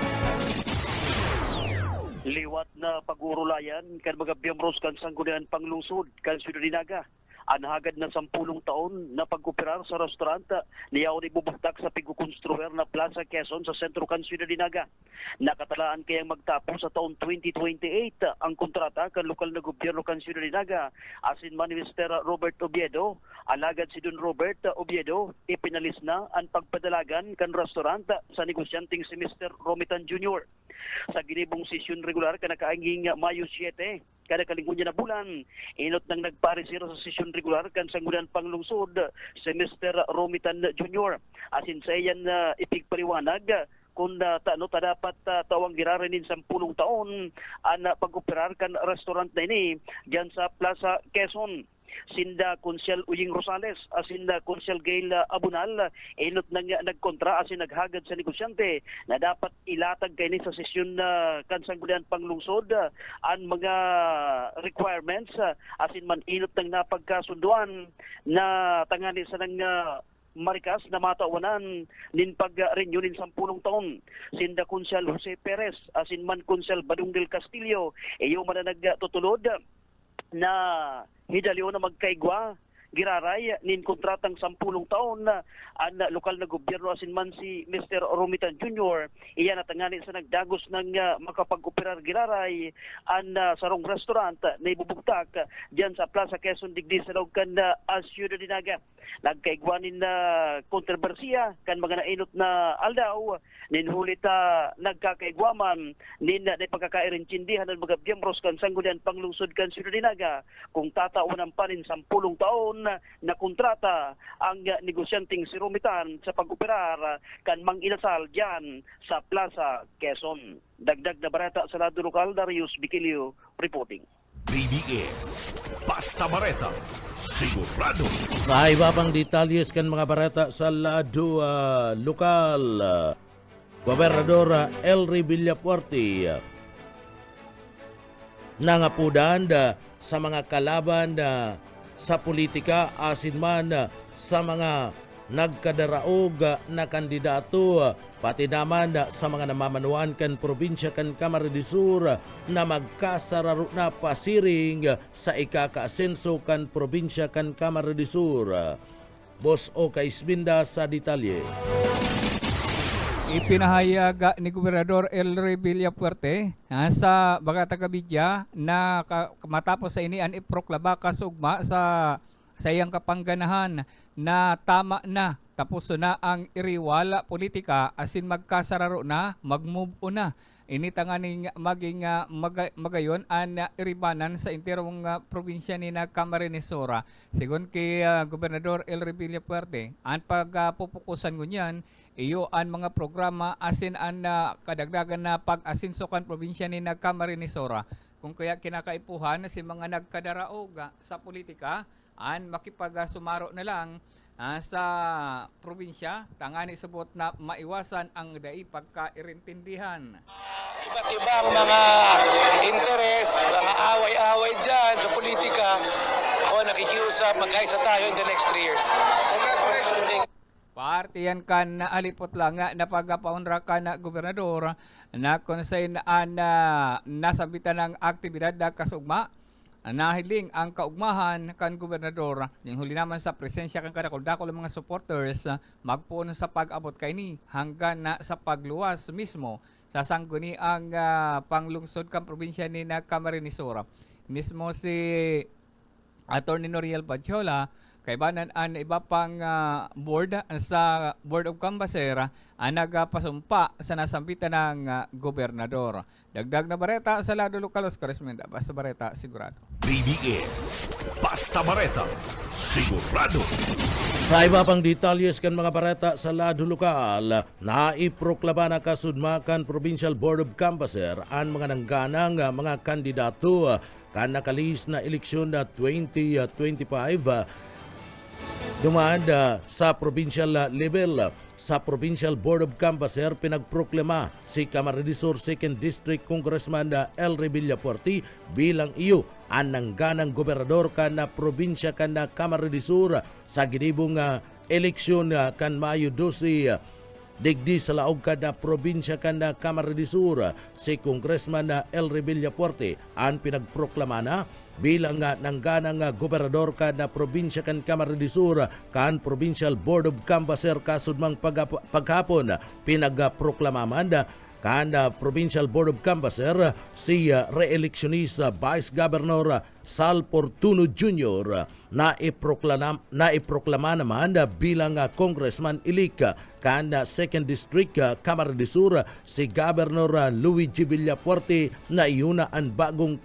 Liwat na pag-urulayan kan mga miyembros kan sanggunian panglungsod kan Siyudad ni Naga. Anhagad na 10 taon na pag-operar sa restaurant niyaw ni bubuktak sa pigukonstruer na Plaza Quezon sa sentro kan Siyudad ni Naga. Nakatalaan kayang magtapos sa taon 2028 ang kontrata kan lokal na gobyerno kan Siyudad ni Naga. Asin man ni Mr. Robert Oviedo, alagad si Don Robert Oviedo, ipinalis na ang pagpadalagan kan restaurant sa negosyanteng si Mr. Romitan Jr. Sa ginibong sesyon regular kanakaanging Mayo 7, kada kalingkunya na bulan, inot nang nagparesiro sa sesyon regular kan sanggunian panglungsod si Mr. Romitan Jr. Asin sa iyan ipigpaliwanag kung dapat tawang girarenin 10 taon ang pag-operar kan restaurant na ini diyan sa Plaza Quezon. Sinda Konsyel Uying Rosales, sinda Konsyel Gail Abunal, inot nang nagkontra asin naghagad sa negosyante na dapat ilatag kini sa sesyon na kansanggulian panglungsod ang mga requirements asin man inot nang napagkasunduan na tangani sa nang marikas na matawanan nin pag-renew nin 10 taon. Sinda Konsyel Jose Perez, asin man Konsyel Badung del Castillo, iyo man na nagtutulod na hidaliw na magkaigwa giraray nin kontratang 10 taon na ang lokal na gobyerno asin man si Mr. Romitan Jr. Iyan at ngani sa nagdagos ng makapag-operar giraray ang sarong restaurant na ibubugtak diyan sa Plaza Quezon digdi sa loob kan Siyudad ni Naga. Nagkaigwanin na kontrobersiya kan mga nainot na aldaw nin hulita nagkakaigwaman nin na pagkakairintindihan ng mga miyembros kan sanggunian panglungsod kan Siyudad ni Naga kung tataunan pa nin 10 taon na kontrata ang negosyanteng si Romitan sa pag-operar kan Mang Inasal diyan sa Plaza Quezon. Dagdag na barata sa lado lokal, Darius Biquilio reporting. BBS Basta Bareta Sigurado. Sa iba pang detalyes kan mga barata sa lado lokal, Gobernador Elry Villapuerte nangapudan sa mga kalaban sa politika asin man sa mga nagkadaraog na kandidato pati naman sa mga namamanuan kan probinsya kan Camarines del Sur na magkasararo na pasiring sa ikakaasenso kan probinsya kan Camarines del Sur. Boss Oka Isbinda sa detalye. Ipinahayag ni Gobernador Elry Villapuerte sa Bagata Kabidya na matapos sa inian iproklaba kasugma sa iyang kapangganahan na tama na tapos na ang iriwala politika asin magkasararo na mag-move on na. Initanganing maging magayon an iribanan sa interong probinsya ni Camarines Sur. Sigon kay Gobernador Elry Villapuerte, ang pagpupukusan ngunyan iyo ang mga programa asin an kadagdagan na pag-asinsokan probinsya ni Camarines Sur. Kung kaya kinakaipuhan si mga nagkadaraog sa politika an makipagsumaro na lang sa probinsya tangani subot na maiwasan ang dai pagkairintindihan. Iba't ibang mga interes, mga away-away dyan sa politika. Ako nakikiusap, magkaisa tayo in the next 3 years. Congratulations. Partiyan kan na alipot lang na pagpaunra ka na gobernador na konsen na nasabitan ng aktibidad na kasugma. Nahiling ang kaugmahan kan gobernador yung huli naman sa presensya kan kadakol-dakol mga supporters magpuon sa pag-abot kay ni hanggang na sa pagluwas mismo sa sangguni ang panglungsod kan probinsya ni Camarines Sur. Mismo si Attorney Noriel Badjola kay banan an iba pang board sa Board of Canvasser ang nagpasumpa sa nasambitan ng gobernador. Dagdag na bareta sa lado lokal, Oscar Esmenda. Basta bareta, sigurado. BBS Basta Bareta Sigurado. Sa iba pang detalyes kan mga barata sa lado lokal, naiproklama na kasudmakan Provincial Board of Canvasser ang mga nangganang mga kandidato kan nakalis na eleksyon na 2025 dumaan sa provincial level. Sa Provincial Board of Canvasser, pinagproklama si Camarines del Sur 2nd District Congressman Elry Villapuerte bilang iyo ang nangganang gobernador kan na probinsya kan na Camarines del Sur sa ginibong eleksyon kan Mayo 12 digdi sa laog kan na probinsya kan na Camarines del Sur. Si Congressman Elry Villapuerte ang pinagproklama na bilang nangganang gobernador kan na probinsya kan Camarines del Sur kan Provincial Board of Canvasser kasudmang paghapon pinagproklamaman kan Provincial Board of Canvasser si re-electionist Vice Governor Sal Portuno Jr. naiproklama naman bilang congressman elect kan 2nd District Camarines del Sur si Governor Luigi Villapuerte na iuna ang bagong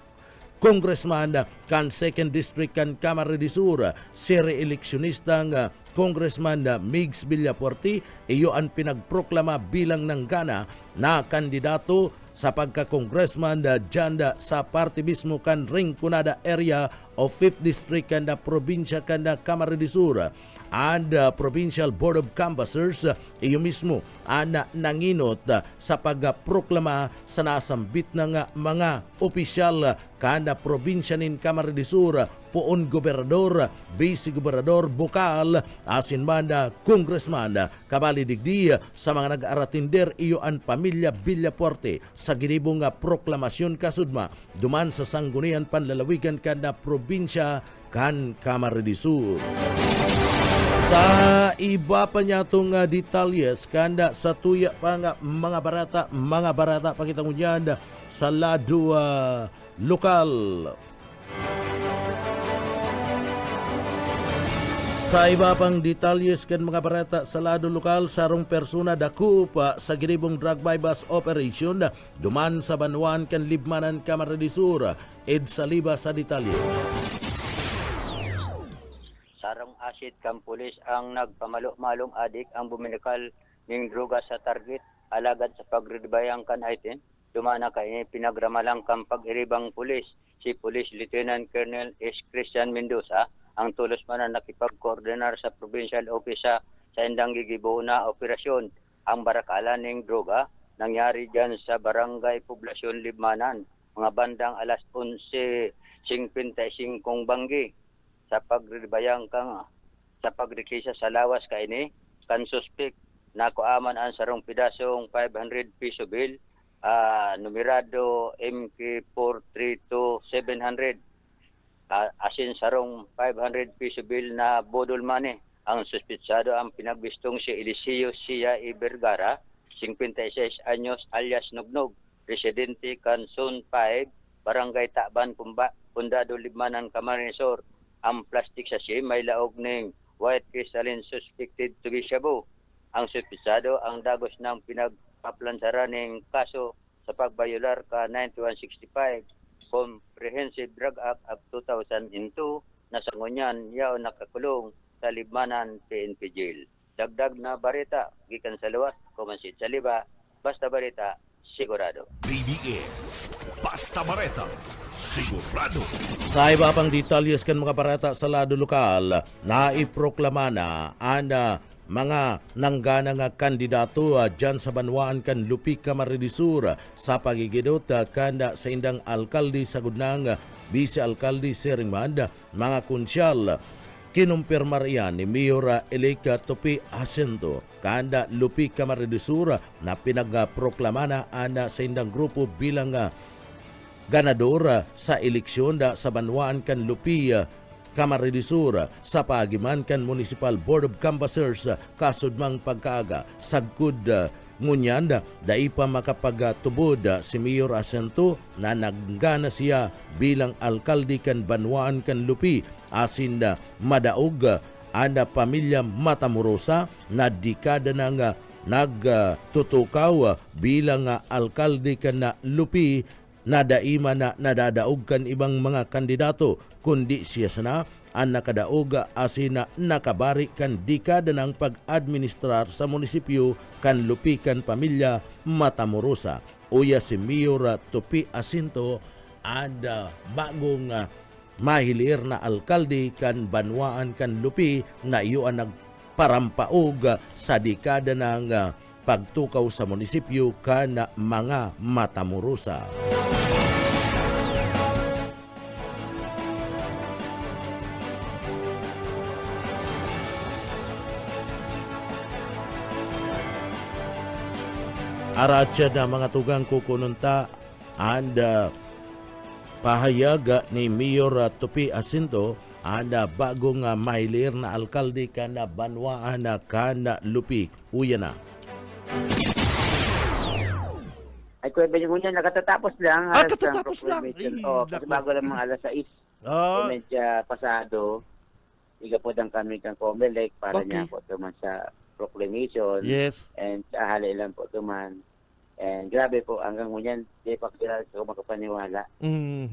congressman kan 2nd District kan Camarines del Sur si re-electionistang Congressman Migs Villapuerte. Iyo ang pinagproklama bilang nanggana na kandidato sa pagka-congressman dyan sa party mismo kan Rinconada area of 5th District kan probinsya kan Camarines del Sur. And Provincial Board of Canvassers, iyo mismo ang nanginot sa pagproklama sa nasambit ng mga opisyal kan probinsya nin Camarines del Sur, puon gobernador, vice gobernador, bukal, asin man congressman, kabali digdi sa mga nag-aratinder iyo ang pamilya Villapuerte sa ginibong proklamasyon kasudma duman sa sanggunian panlalawigan kan na probinsya kan Camarines del Sur. Sa iba pa niya itong detalyes kanda sa tuya pa nga mga barata pakita mo yan sa lado lokal. Sa iba pang detalyes kan mga barata sa lado lokal, sarong persona dakup sa ginibong drug bypass operation duman sa Banuan kan Libmanan Camarines del Sur. Ed Saliba sa detalye. Sa sarong asid kang pulis ang nagpamalo-malong adik ang buminikal ning droga sa target alagad sa pagribayang kan item. Dumana kay pinagramalang kang pag-iribang pulis si Police Lieutenant Colonel S. Christian Mendoza ang tulos man na nakipag-coordinar sa Provincial Office sa indang gigibuo na operasyon. Ang barakalan ning droga nangyari dyan sa Barangay Poblasyon Libmanan mga bandang alas 11:55 banggi. Sa pagribayang kang sa pagrikisa sa lawas kaini kan suspek nakuaman ang sarong pidasong 500 piso bill numerado MK432-700 asin sarong 500 piso bill na bodol money. Ang suspitsado ang pinagbistong si Eliseo Sia Vergara, 56 anyos alias Nugnog, residente Kanson 5, Barangay Taban, Pundado Libmanan, Camarines Sur. Ang plastic sachet may laog ng white crystalline suspected to be shabu. Ang suspitsado ang dagos ng pinagpaplansara ng kaso sa pagbayular ka 9165 Comprehensive Drug Act of 2002 na sa ngunyan yaw nakakulong sa Libmanan PNP Jail. Dagdag na barita gikan sa luwas, Kumansit Saliba, basta barita sigurado. BBS Basta Bareta Sigurado. Sa iba pang detalyes kan mga barata sa lado lokal, naiproklama na ang mga nanggana nga kandidato dyan sa Banwaan kan Lupi Camarines Sur sa pagigidot kanda sa indang alkalde sa gudnang Vice Alkalde Seringmad, mga konsyal. Kinumpirmar iyan ni Mayor Elika Topi Jacinto kanda Lupi Camarines Sur na pinagproklama na ana sa indang grupo bilang ganador sa eleksyon sa Banwaan kan Lupi Camarines Sur sa pagiman kan Municipal Board of Canvassers kasudmang pagkaaga sagkud ngunyan dai pa makapagtubod si Mayor Jacinto na naggana siya bilang alkalde kan Banwaan kan Lupi asin madaog ana pamilya Matamoros na dekada nang nagtutukaw bilang alkalde kan Lupi na daima na nadadaog kan ibang mga kandidato kundi siya sana ang nakadaog asin nakabari kan dekada ng pag-administrar sa munisipyo kan Lupi kan pamilya Matamoros. Uya si Mayor Topi Jacinto ang bagong mahilir na alkalde kan Banwaan kan Lupi na iyo ang nagparampaog sa dekada ng pagtukaw sa munisipyo kan mga Matamoros. Aratya na mga tugang kukununta and pahayag ni Mayor Topi Jacinto ang bagong mahilir na alkalde kan Banwaan kan Lupi. Uya na. Ay, kuya Benyamunya, nakatatapos lang. Katatapos lang. Kasi bago lang mga alas 6. Medya pasado, igapod ang kami kang Comelec para niya po tuman sa proclamation. Yes. And ahali lang po tuman. And grabe po, hanggang ngunyan, di pa kaya ko makapaniwala.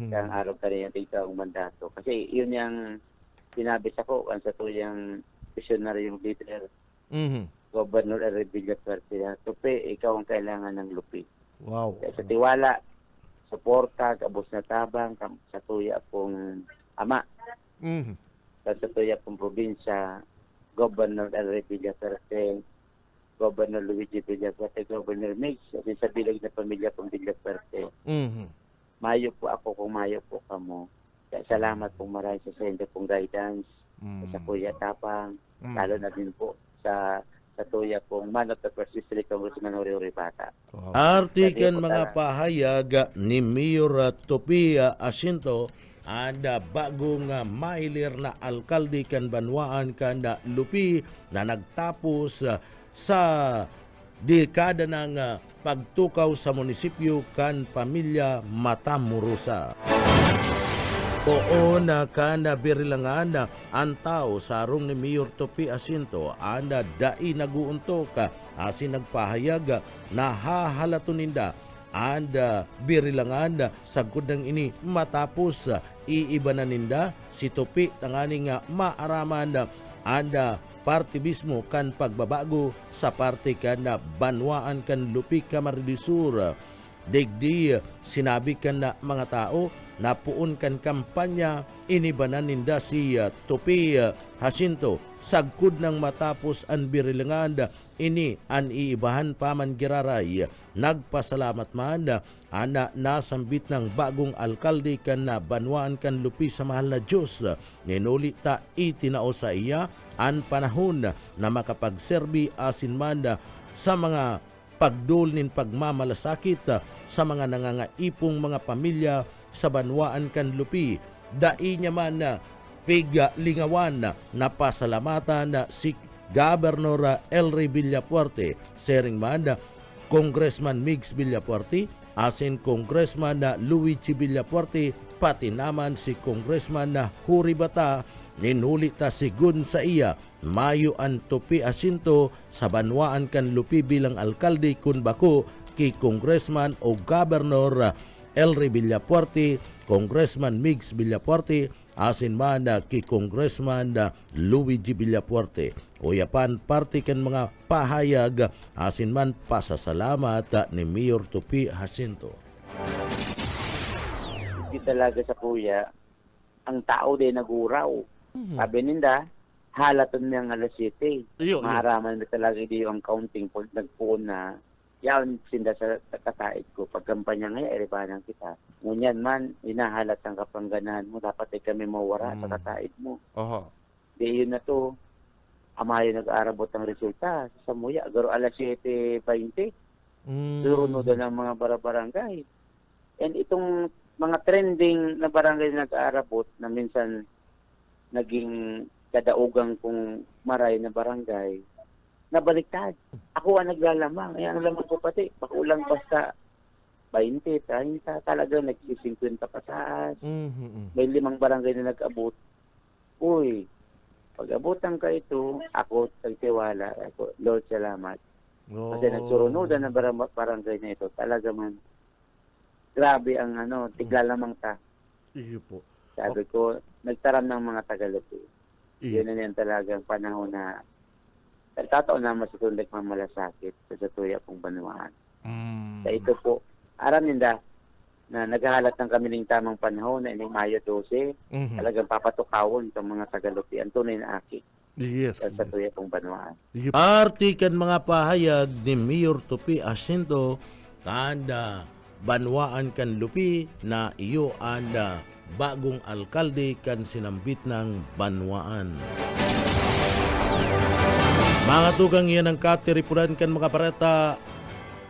Kang araw ka rin yung tigtaong mandato. Kasi yun yung sinabi sa ko, ang sa tuyang visionary yung leader. Governor Revilla Puerte. Tupi, ikaw ang kailangan ng Lupi. Wow. Sa tiwala, suporta, kabos na tabang, sa tuya pong ama. Sa tuya pong probinsya, Governor Revilla Puerte, Governor Luigi Villapuerte, Governor Mix, at sa bilang na pamilya pong Villapuerte. Mayo po ako kung mayo po kamo. Kaya salamat pong marami sa inyo pong guidance, sa Kuya Tapang, lalo na din po sa tuya pong man of the first district Congressman Uri Bata. Artikan mga pahayag ni Mayor Topi Jacinto ang bagong mahilir na alkalde kan Banwaan kan Lupi na nagtapos sa dekada ng pagtukaw sa munisipyo kan pamilya Matamoros. Oo na kana birilangan ang tao sarong ni Mayor Topi Jacinto anda dai naguuntok asin nagpahayag na hahalato ninda anda birilangan sa gudang ini matapos iiba na ninda si Tupi tangani nga maaraman anda parti mismo kan pagbabago sa parte kan na banwaan kan Lupi Camarines digdi sinabi kan na mga tao na puon kan kampanya inibanan ninda si Tupi Jacinto sagkod ng matapos ang birilangan ini an iibahan paman giraray nagpasalamat man ana nasambit ng bagong alkalde kan na banwaan kan Lupi sa mahal na Diyos ninuli ta itinao sa iya an panahon na makapagserbi asin man sa mga pagdul nin pagmamalasakit sa mga nangangaipong mga pamilya sa banwaan kan Lupi. Dai niya man pigalingawan na pasalamatan si Governor Elry Villapuerte, sering man Congressman Migs Villapuerte, asin Congressman Luigi Villapuerte, pati naman si Congressman Huri Bata, ninuli ta sigun sa iya mayo ang Tupi Jacinto sa banwaan kan Lupi bilang alkalde kun bako kay Congressman o Governor Elry Villapuerte, Congressman Migs Villapuerte, asin man kay Congressman Luigi Villapuerte. Uyapan parte kan mga pahayag asin man pasasalamat ni Mayor Tupi Jacinto. Hindi talaga sa kuya, ang tao din naguraw. Sabi ninda, halatan niyang alas 7. Maharaman na talaga di yung counting po nagpuon na yan sinda sa katait ko. Pagkampanya ngayon, eribanan kita. Ngunyan man, inahalat ang kapangganahan mo. Dapat ay kami mawara sa katait mo. Di yun na to. Amayo nag-arabot ang resulta sa Samuya. Garo alas 7:20. Durunod ng mga barangay. And itong mga trending na barangay na nag-aarabot na minsan naging kadaugang kong maray na barangay, nabaliktad. Ako ang naglalamang. Ang lamang ko pati, pakulang basta 20, 30, talaga nagsi-50 pasaas. May 5 barangay na nag-abot. Uy, pag-abutan ka ito, ako nagtiwala. Ako, Lord, salamat. Kasi nagsurunodan ng barangay na ito. Talaga man, grabe ang tiglalamang ta. Iyo po. Sabi ko, nagtaram ng mga Tagalupi. Yun na yan talagang panahon na tataon na masutundak mamalasakit sa tuya pong banwaan. Sa ito po, aram ninda na naghahalat ng kami ng tamang panahon na ining Mayo 12, talagang papatukawon itong mga Tagalupi. Ang tunay na aki. Yes. Sa tuya pong banwaan. Artikan mga pahayag ni Mayor Tupi Jacinto kanda banwaan kan Lupi na iyo anda bagong alkalde kan sinambit ng banwaan. Mga tugang yan ang katiripuran kan mga bareta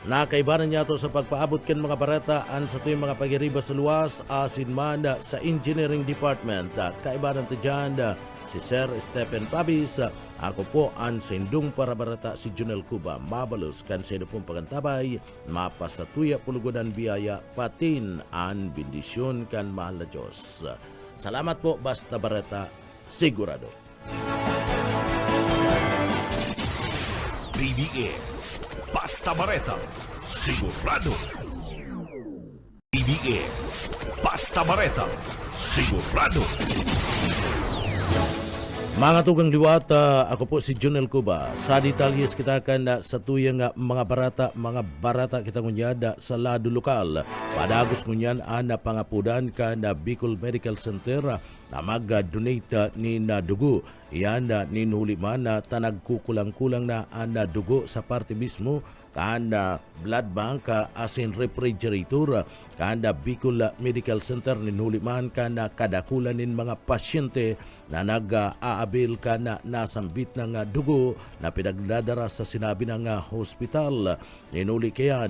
na kaibanan niya to sa pagpaabot kan mga bareta an sa tuyong mga pagiriba sa luwas asin man sa engineering department. Kaibanan to dyan si Sir Stephen Pabis. Ako po ang sindung para barata si Junel Cuba. Mabalos kan sa pong pagantabay, mapasatuya pulugunan biyaya, patin ang bendisyon kan mahal na Diyos. Salamat po, basta barata, sigurado. BBS Basta Bareta Sigurado. BBS Basta Bareta Sigurado. Mga tugang liwat, ako po si Junel Cuba. Sa detalyes kita kan sa tuyang mga barata kita ngunyada sa lado lokal. Padagos ngunyan na pangapudan ka na Bicol Medical Center na mag-donate ni na dugo. Iyan na ninuli man na tanagkukulang-kulang na dugo sa parte mismo kanda blood bank asin refrigerator kanda Bicol Medical Center ninuli man kana kadakulan nin mga pasyente na nag-aabil kana nasambit ng dugo na pinagdadara sa sinabi ng hospital. Ninuli kaya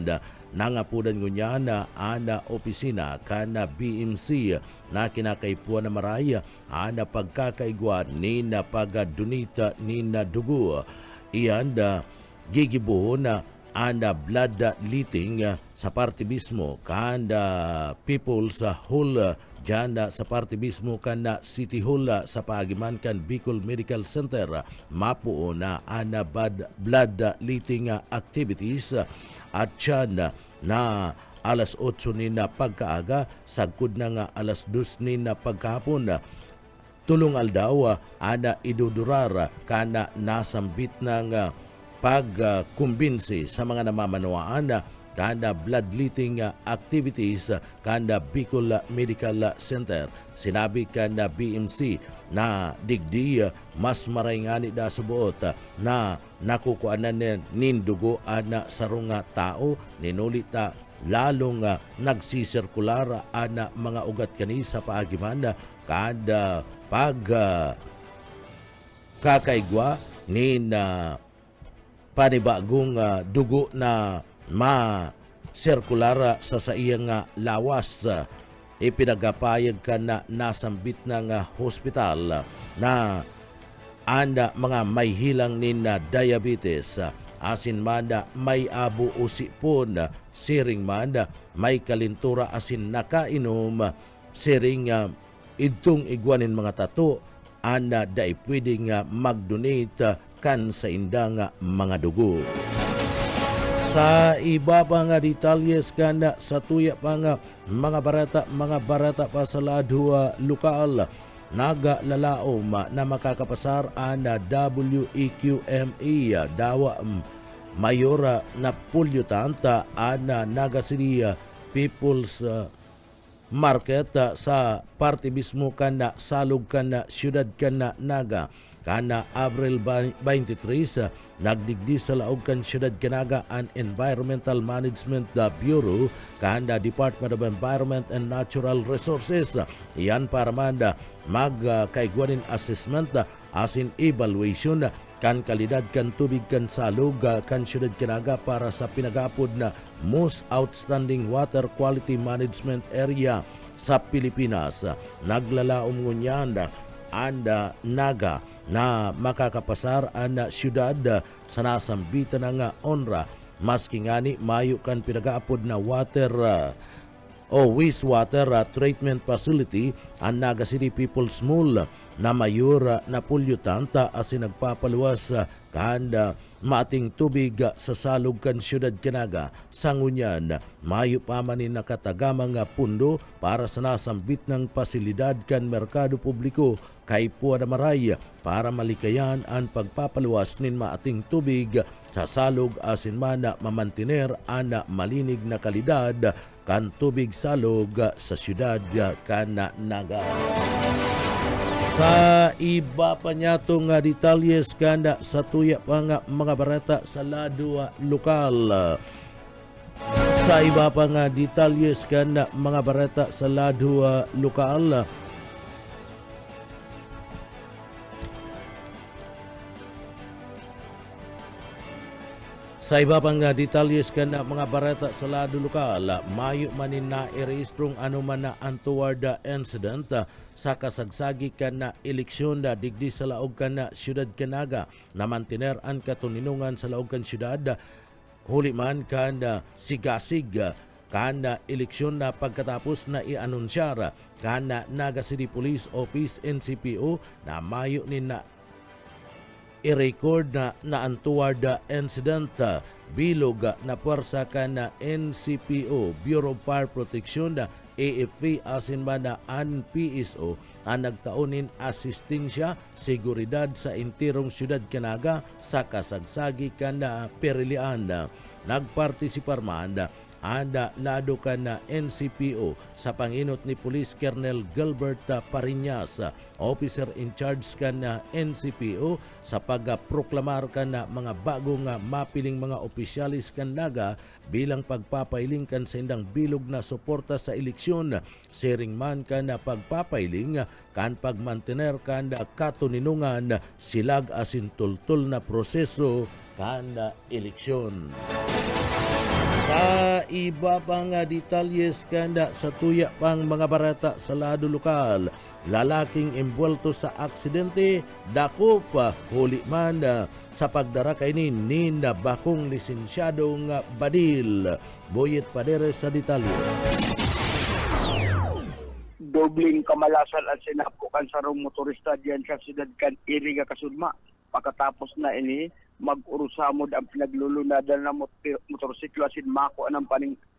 nangapudan ngunya na ana opisina kana BMC na kinakaipuan na maraya ana pagkakaigwa ni na pagdonita ni na dugo. Iyan gigibuhon na anda blood leading sa parte mismo kanda People's Hall dyan sa parte mismo kanda City Hall sa paagiman kan Bicol Medical Center mapuo na anda blood leading activities at dyan na alas 8 ni na pagkaaga, sagkod na nga alas 2 ni na pagkahapon. Tulong aldaw ana idudurar kana nasambit na nga pagkumbinsi sa mga namamanuaan kada bloodletting activities kada Bicol Medical Center. Sinabi kada BMC na digdi mas maray nga ni da subuot na nakukuanan nin dugo ana sarong tao ninulita lalong nagsisirkular ana mga ugat kani sa paagiman kada pag kakaigwa ni panibagong dugo na ma-sirkular sa iyang lawas. Ipinagapayag ka na nasambit ng hospital na anda mga may hilang ni na diabetes, asin man may abo usipon, siring man may kalintura asin nakainom, siring idtong igwanin mga tato, anda dai pwedeng mag-donate kan sa indang mga dugo. Sa iba pa nga detalyes kana sa tuya pa nga mga barata pa sa lado lokal, nagalalaom na makakapasar ana WEQME dawa mayora na pulyutanta ana nagasiliya People's Market sa parte mismo kana salog kana siyudad kana naga kana Abril 23 nagdigdi sa laog kan siyudad kanaga an Environmental Management Bureau kana Department of Environment and Natural Resources. Iyan para manda magkaigwanin assessment asin evaluation kan kalidad kan tubig kan salog kan siyudad kanaga para sa pinagapod na Most Outstanding Water Quality Management Area sa Pilipinas. Naglalaom ngunyan anda naga na makakapasar ang siyudad sa nasambitan ng onra maski ngani mayo kan pinagaapod na water wastewater treatment facility ang Naga City People's Mall na mayor na pulyutanta asin nagpapaluwas kanda maating tubig sa salog kan siyudad kanaga. Sangunyan mayo pa manin nakatagamang pundo para sa nasambit ng pasilidad kan merkado publiko kay Puada Maray para malikayan ang pagpapaluwas nin maating tubig sa salog asin man mamantiner ana malinig na kalidad kan tubig salog sa siyudad kan Naga. Sa iba pa niya itong detalyes kanda sa tuya pa nga mga barata sa lado lokal. Sa iba pa nga detalyes kanda mga barata sa lado lokal. Sa iba pang detalyes ka na mga barata sa lado lokal, mayo manin na irehistrong anuman na untoward incident sa kasagsagi ka na eleksyon na digdi sa laog ka na siyudad kanaga na mantiner ang katuninungan sa laog kan siyudad. Huli man ka na sigasig ka na eleksyon na pagkatapos na i-anunsyara ka na Naga City Police Office NCPO na mayo ni na i-record na untoward incident bilog na puwersa ka na NCPO, Bureau of Fire Protection, AFP asin man na PSO ang nagtaunin asistensya seguridad sa intirong siyudad kanaga sa kasagsagi ka na perilian. Nagpartisipar man anda lado ka na NCPO sa panginot ni Police Colonel Gilbert Pariñas, officer in charge ka na NCPO sa pagproklamar ka na mga bagong mapiling mga opisyalis kan Naga bilang pagpapailing kan sa indang bilog na suporta sa eleksyon. Siring man ka na pagpapailing kan pagmantener ka na katuninungan silag asin tultul na proseso kan eleksyon. Sa iba pang detalyes kanda sa tuya pang mga barata sa lado lokal, lalaking imbuelto sa aksidente dako pa huli man sa pagdara kay ni na bakong lisensyadong badil. Boyet Padere sa detalye. Dobling kamalasan at sinapukan sa rong motorista diyan sa siyudad kan Iriga Kasudma. Pagkatapos na ini mag-urusamod ang pinaglulunadan ng motorsiklo asin mako ng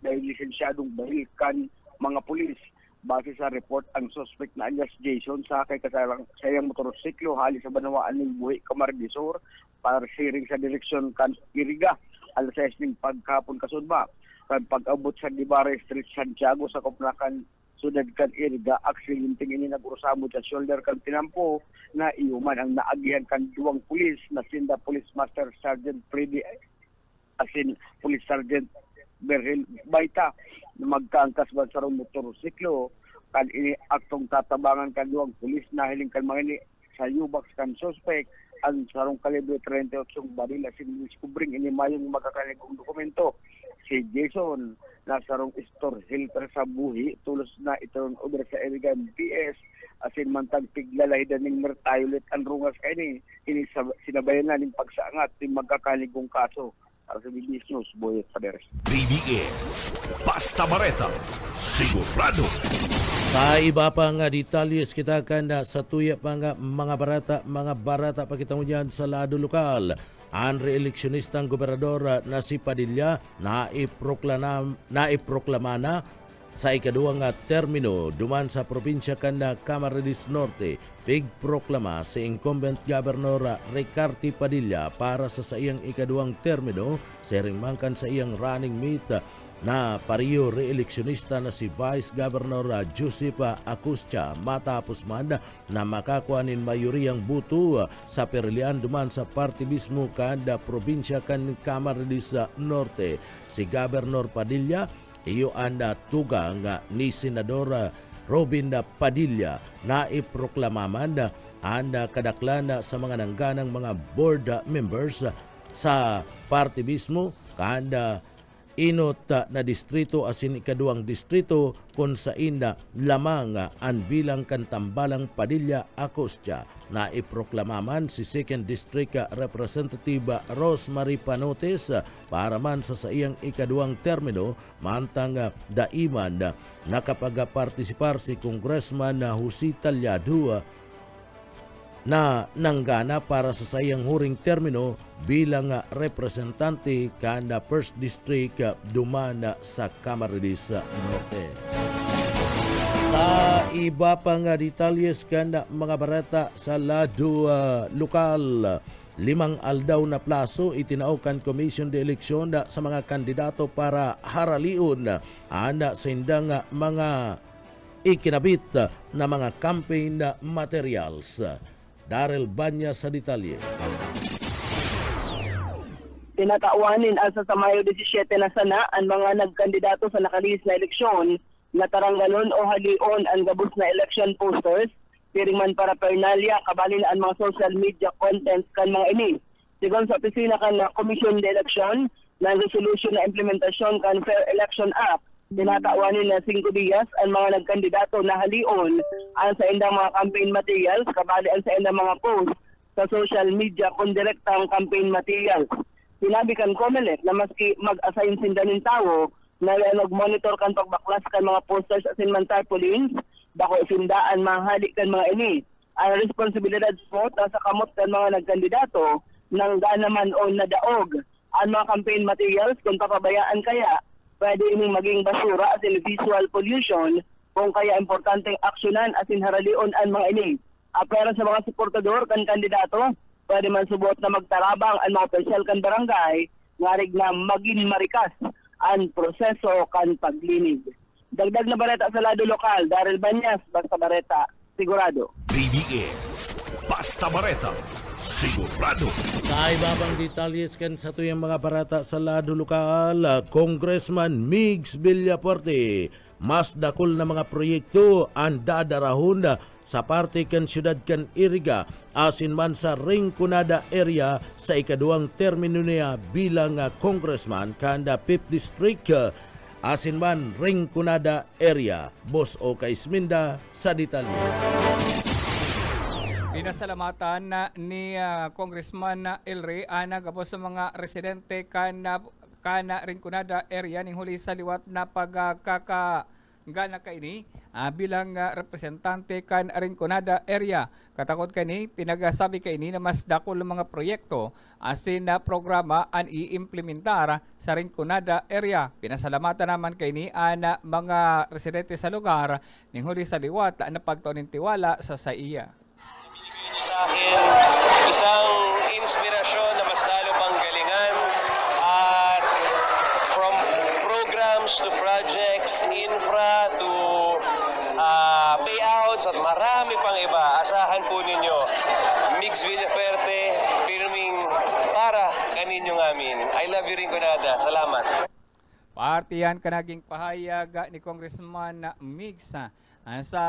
dahil lisensyadong baril kan mga pulis. Base sa report, ang suspect na alias Jason sakay sa iyang motorsiklo hali sa banawaan ng buhi Camardisor para siring sa direksyon kan Iriga alas 6 ng pagkapon kasudba. Kan pag-abot sa Dibare Street, Santiago sa Kuplakan, sudad kan Iriga, aksidenteng ini nag-ursamod sa shoulder kan Tinampo na iuman ang naagihan kan duwang pulis na sinda Police Master Sergeant Freddy asin Police Sergeant Berhel Baita na magkaangkas ba sa motorsiklo kan ini aktong tatabangan kan duwang pulis na hiling kan mga ini sa yubak kan suspect ang sarong kalibre 38 baril asin diskubring ini mayong magkakaligong dokumento. Si Jason na sarong store helper sa buhi tulos na itong over sa Irigan PS asin mantag tiglalay daning mertayulit ang rungas kini ini sinabayan na ning pagsaangat ng magkakaligong kaso. Para sa BBS News, Boyet Paderes. BBS, Basta Bareta, sigurado. Sa iba pa nga detalyes kita kanda sa tuya pa nga mga barata pakita mo dyan sa lado lokal. Ang reeleksyonistang gobernador na si Padilla naiproklama na sa ikaduhang termino duman sa probinsya kanda Camarines Norte. Pigproklama si incumbent Governor Ricarty Padilla para sa iyang ikaduhang termino sa rimangkan sa iyang running mate na pariyo reeleksyonista na si Vice Governor Joseph Acustia matapos man na makakuha nin mayoriyang buto sa perilian duman sa party mismo kada probinsya kan Camarines Norte. Si Governor Padilla iyo anda tugang ni Senador Robin Padilla na iproklamaman anda kadaklan sa mga nangganang mga board members sa party mismo kanda inot na distrito asin ikaduang distrito kung sa inda lamang ang bilang kantambalang Padilla Acustia na iproklamaman si 2nd District Representative Rosemary Panotes para man sa iyang ikaduang termino mantang daiman nakapag-partisipar si Congressman Jose Talyado na nanggana para sa sayang huring termino bilang representante kada 1st District dumana sa Camarines Norte. Sa iba pang detalyes kada mga barata sa lado lokal, 5 aldaw na plaso itinaukan Commission de Eleksyon sa mga kandidato para haralion anda sa indang mga ikinabit na mga campaign materials. Darrell Banya sa detalye. Tinatauhanin asa sa Mayo 17 na sana ang mga nagkandidato sa nakalihis na eleksyon na taranggalon o halion ang gabos na election posters, piring man para pernalya, kabalin ang mga social media contents kan mga ini. Sigon sa opisina kan na Commission de Election ng resolution na implementasyon kan Fair Election Act, tinatauhanin na 5 días ang mga nagkandidato na halion ang sa indang mga campaign materials, kabali ang sa indang mga post sa social media kung direktang campaign materials. Sinabi kan COMELEC na maski mag-assign sinda ng tao na nag-monitor kan pagbaklas kan mga posters at man tarpaulins, bako sindaan mahalik kan mga ini. Ang responsibilidad po sa kamot kan mga nagkandidato nang ganaman o nadaog ang mga campaign materials kung papabayaan kaya pwede ining maging basura at visual pollution kung kaya importanteng aksyonan at haralion ang mga ini. Pero sa mga suportador kan kandidato, pwede man subot na magtarabang ang mga opisyal kan barangay ngarig na maging marikas ang proseso kan paglinig. Dagdag na bareta sa lado lokal, Darrell Banyas, Basta Bareta, sigurado. BBS, Basta Bareta, sigurado. Sa ibabang detalyes kan sa tuyang mga barata sa lado lokal, Congressman Migs Villapuerte, mas dakol na mga proyekto ang dadarahon sa parte kan siyudad kan Iriga asin man sa Rinconada area sa ikaduhang termino niya bilang congressman kanda 5th District asin man Rinconada area. Boss O. Kaisminda sa detalye. Pinasalamatan ni Congressman Elre ana gabos sa mga residente kana Rinconada area ning huli sa liwat na nga kaini bilang representante kan Rinconada area. Katakot kani pinagasabi kaini na mas dakol mga proyekto asin na programa an iimplementar sa Rinconada area. Pinasalamatan naman kaini ang mga residente sa lugar ning huli sa liwat na pagtuon tiwala sa iya. Sa akin isang inspirasyon na mas lalo pang galingan at from programs to projects, infra to payouts at marami pang iba. Asahan po ninyo, Mix Villaferte, firming para kaninyong amin. I love you Rinconada. Salamat. Partiyan ka naging pahayag ni Congressman Migsa sa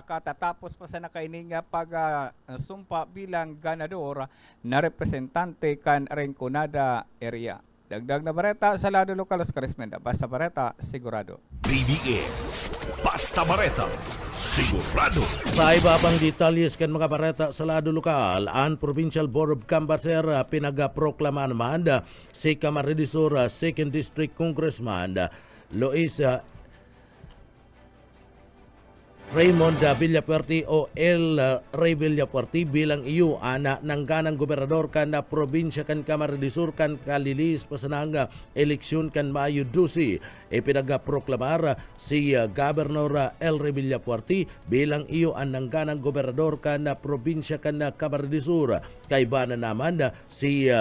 katatapos pa sa nakaining pag-sumpa bilang ganador na representante kan Rinconada area. Dagdag na bareta sa lado lokal sa Karismenda. Basta bareta, sigurado. BBS Basta Bareta, sigurado. Sa iba pang detalles kan mga bareta sa lado lokal, ang Provincial Board of Canvasser pinagaproklama naman si Camarines Sur 2nd District Congressman Luis Raymond Villapuerte o El Rey Villapuerte bilang iyo anak ng ganang gobernador kan na probinsya kan Camarines Sur kan kalilis pasanang eleksyon kan Mayo 12. Ipinagaproklamar si Governor El Rey Villapuerte bilang iyo ang ganang gobernador kan na probinsya kan Camarines Sur. Kaiba na naman si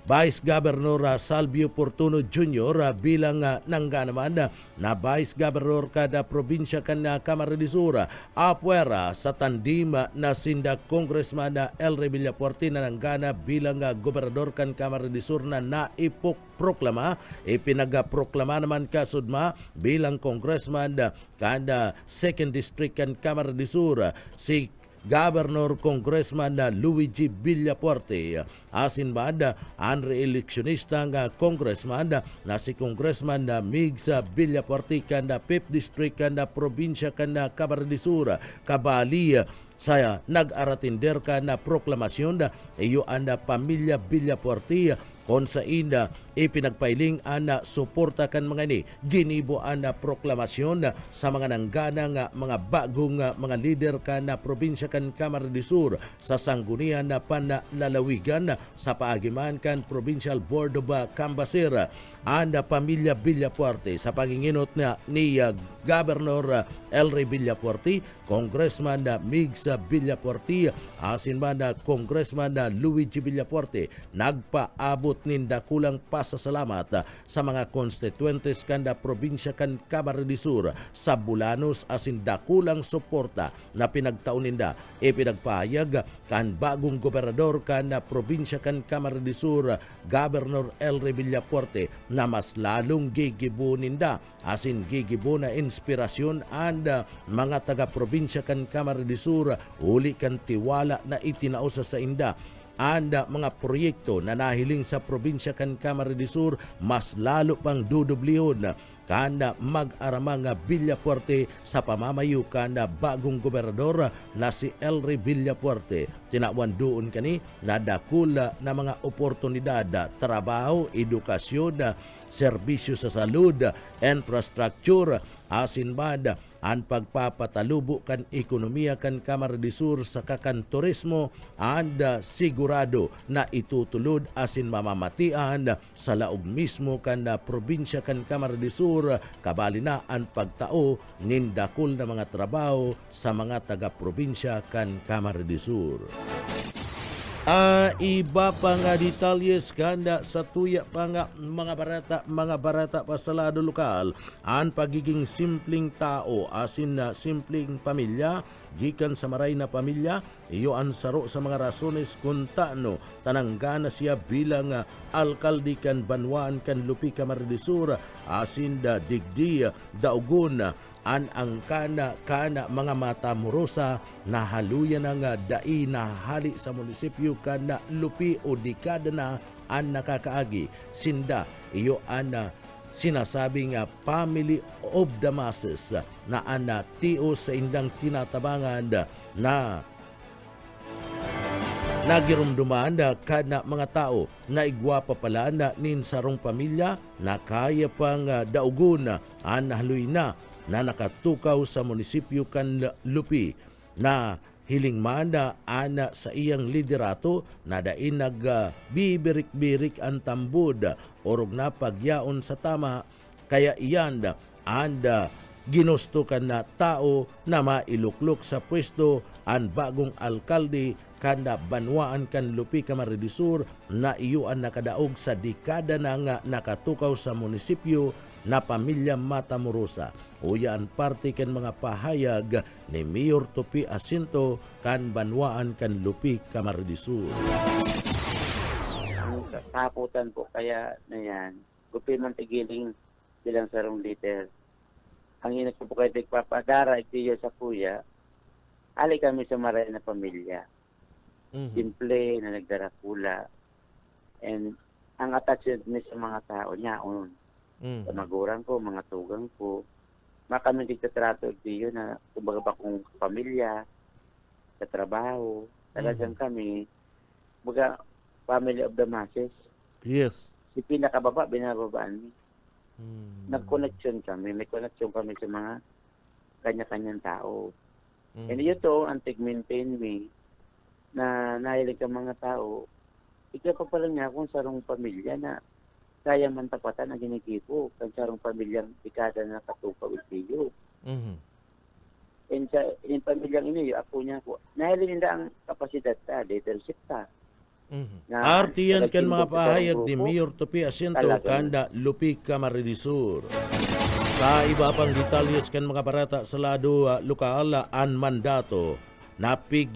Vice Governor Salvio Portuno Jr. bilang nangga naman na Vice Governor kada probinsya kan Camarines Sur. Apuera sa tandim na sinda Congressman El Rey Villapuerte na nanggana bilang gobernador kan Camarines Sur na naiproklama. Ipinagaproklama naman kasudma bilang Congressman kada 2nd District kan Camarines Sur si Governor Congressman Luigi Villapuerte. Asin ba ang re-electionista nga congressman na si Congressman Migs Villapuerte kanda 5th District kanda probinsya kanda Camarines Sur. Kabali sa nag-aratinder ka na proklamasyon iyo ang pamilya Villapuerte kon sa ina ipinagpailing ana suporta kan mga ni ginibo ana proklamasyon sa mga nangganang mga bagong mga lider kan na probinsya kan Camarines Sur sa sanggunian na panlalawigan sa paagiman kan Provincial Board of Canvasser. Anda pamilya Villapuerte sa panginginot na ni Governor El Rey Villapuerte, Congressman Migs Villapuerte, asin man na Congressman Luigi Villapuerte, nagpaabot ninda kulang pasasalamat sa mga constituentes kanda probinsya kan Camarines Sur sa bulanos asin dakulang suporta na pinagtaon ninda. Ipinagpahayag kan bagong gobernador kan probinsya kan Camarines Sur, Governor El Rey Villapuerte, na mas lalong gigibo ninda asin gigibo na inspirasyon and mga taga-probinsya kan Camarines Sur uli kan tiwala na itinausa sa inda and mga proyekto na nahiling sa probinsya kan Camarines Sur mas lalo pang dudublihon kanda mag-aramang Villapuerte sa pamamayo kanda bagong gobernador na si El Rey Villapuerte. Tinawan doon kani na dakula na mga oportunidad, trabaho, edukasyon, serbisyo sa salud, infrastructure, asin bad ang pagpapatalubo kan ekonomiya kan Camarines Sur sa kakan turismo and sigurado na itutulod asin mamamatian sa laog mismo kan probinsya kan Camarines Sur kabali na ang pagtao nindakol na mga trabaho sa mga taga-probinsya kan Camarines Sur. Iba pa nga detalyes kanda sa tuya pa nga mga barata pa sa lado lokal ang pagiging simpleng tao asin na simpleng pamilya gikan sa maray na pamilya iyo ang saro sa mga rasones kung taano tananggana siya bilang alkalde kan Banwaan kan Lupi Camarines Sur asin da digdi daugon ang kana mga mata morosa na haluyan ng dai na hali sa munisipyo kana Lupi o dekada na ang nakakaagi sinda iyo ang sinasabing family of the masses na ana tio sa indang tinatabangan na nagirumduman kada mga tao na igwapa pala na ninsarong pamilya na kaya pang daugon ang haluy na na nakatukaw sa munisipyo kan Lupi na hiling mana ana sa iyang liderato na dain nagbibirik-birik ang tambod orog na pagyaon sa tama kaya iyan anda ginusto kan na tao na mailuklok sa pwesto ang bagong alkalde kanda banwaan kan Lupi Camarines na iyuan nakadaog sa dekada na nga nakatukaw sa munisipyo na pamilya Matamoros. Uyan parte kan mga pahayag ni Mayor Topi Jacinto kan banwaan kan Lupi Camarines. Ang kaputan po kaya na yan, Lupi man tigiling bilang sarong liter. Ang inag ko po kayo nagpapadara, itiyo sa kuya, ali kami sa maray na pamilya. Simple na nagdarakula. And ang attachment mi sa mga tao niya, sa magulang ko, mga tugang ko, kami nagtatrato itiyo na kumbaga ba kong pamilya, sa trabaho, talagang kami, baga, family of the masses. Yes. Si pinakababa, binababaan mi. Nag-connection kami, may connection kami sa mga kanya-kanyang tao. And ito, ang tig-maintain me, na nahilig ang mga tao, ikaw pa pala niya kung sarong pamilya na kaya man tapatan na ginigipo, kung sarong pamilyang dekada na katukaw itiyo. And sa pamilyang iniyo, ako niya ko, nahilig nila ang kapasidad ta, leadership ta. Artiyan kan mga pahayag ni Mayor Topi Jacinto kanda Lupi Camarines. Sa iba pang detalyes kan mga barata sa lado lokal an mandato napig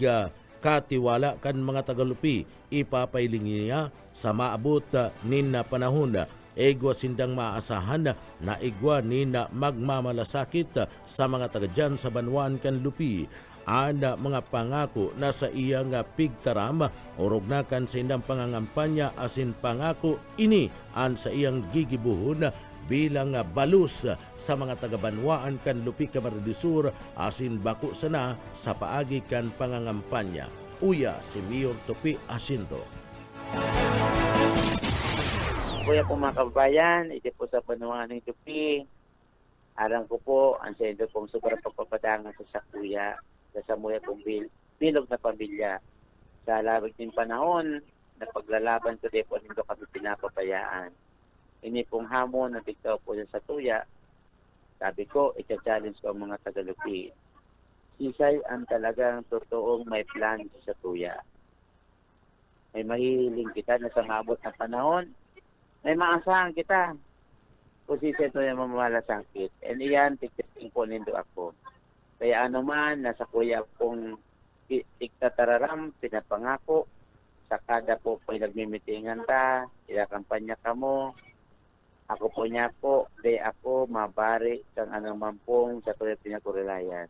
katiwala kan mga Tagalupi ipapailing niya sa maabot nin na panahon igwa sindang maasahan na igwa nin magmamalasakit sa mga taga-dyan sa banwaan kan Lupi. Ana mga pangako na sa iyang pigtaram orog na kan sa indang pangangampanya asin pangako ini an sa iyang gigibuhon bilang balus sa mga taga-banwaan kan Lupi Camarines asin bako sana sa paagi kan pangangampanya. Uya si Mayor Topi Jacinto. Kuya po mga kababayan, ito po sa banwaan ng Lupi. Alam ko po, ang sendo pong sobrang pagpapadangan sa kuya. Sa muya kong bilog na pamilya. Sa labig ng panahon na paglalaban ko po nito kami pinapabayaan. Ini pong hamon na bigtaw po sa tuya. Sabi ko, ita-challenge ko ang mga Tagalupi. Sisay ang talagang totoong may plan sa tuya. May mahihiling kita na sa mabot na panahon. May maasahan kita. Kung sisay ito yung mamalasakit. And iyan, tikiting po nindo ako. Kaya anuman, nasa kuya pong iktararam, pinapangako, sa kada po po nagmimitingan ta, ilakampanya ka mo, ako po niya po, di ako mabari kang anuman pong sa tuloy pinagurilayan.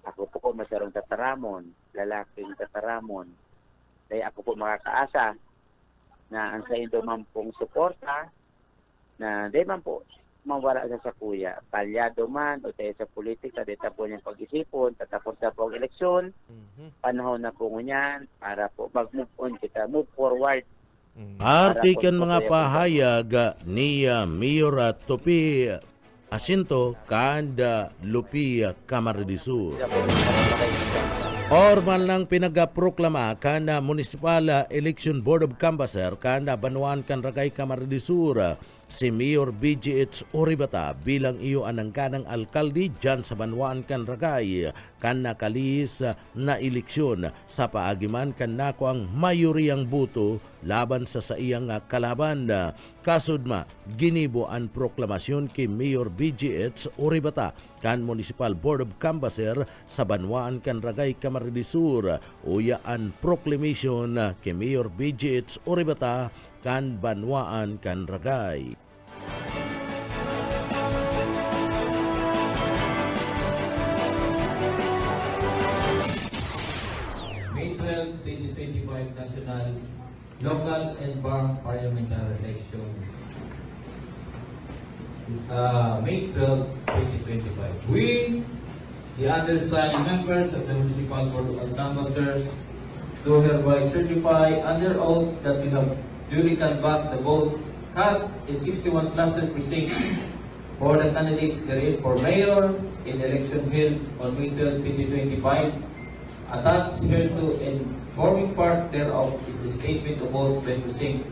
Ako po masarong tataramon, lalaking tataramon. Kaya ako po makakaasa na ang sa indo man pong suporta, na di man po, mawala sa kuya. Palyado man o tayo sa politika, dito po niyang pag-isipon, tatapos na po ang eleksyon, panahon na po ngunyan, para po mag-move on kita, move forward. Artikan mga pahayag ni Mayor Topi Jacinto kanda Lupi Camarines. Ormal nang pinagaproklama kana Municipal Election Board of Canvasser kana Banwaan kan Ragay Camarines si Mayor BGH Oribata bilang iyo anang kanang alkalde dyan sa Banwaan kan Ragay kan nakalis na eleksyon sa paagiman kan nako ang mayoriyang boto laban sa iyang kalaban. Kasudma, ginibo ang proklamasyon kay Mayor BGH Oribata kan Municipal Board of Canvasser sa Banwaan kan Ragay Camarines uya ang proclamation kay Mayor BGH Oribata kan Banwaan kan Ragay. May 12, 2025 National, Local and Farm Parliamentary Elections. May 12, 2025. We, the undersigned members of the Municipal Board of Canvassers, do hereby certify under oath that we have duly canvassed the vote cast in 61 cluster precincts for the candidates therein for mayor in the election held on May 12, 2025. Attached hereto and forming part thereof is the statement of votes by precinct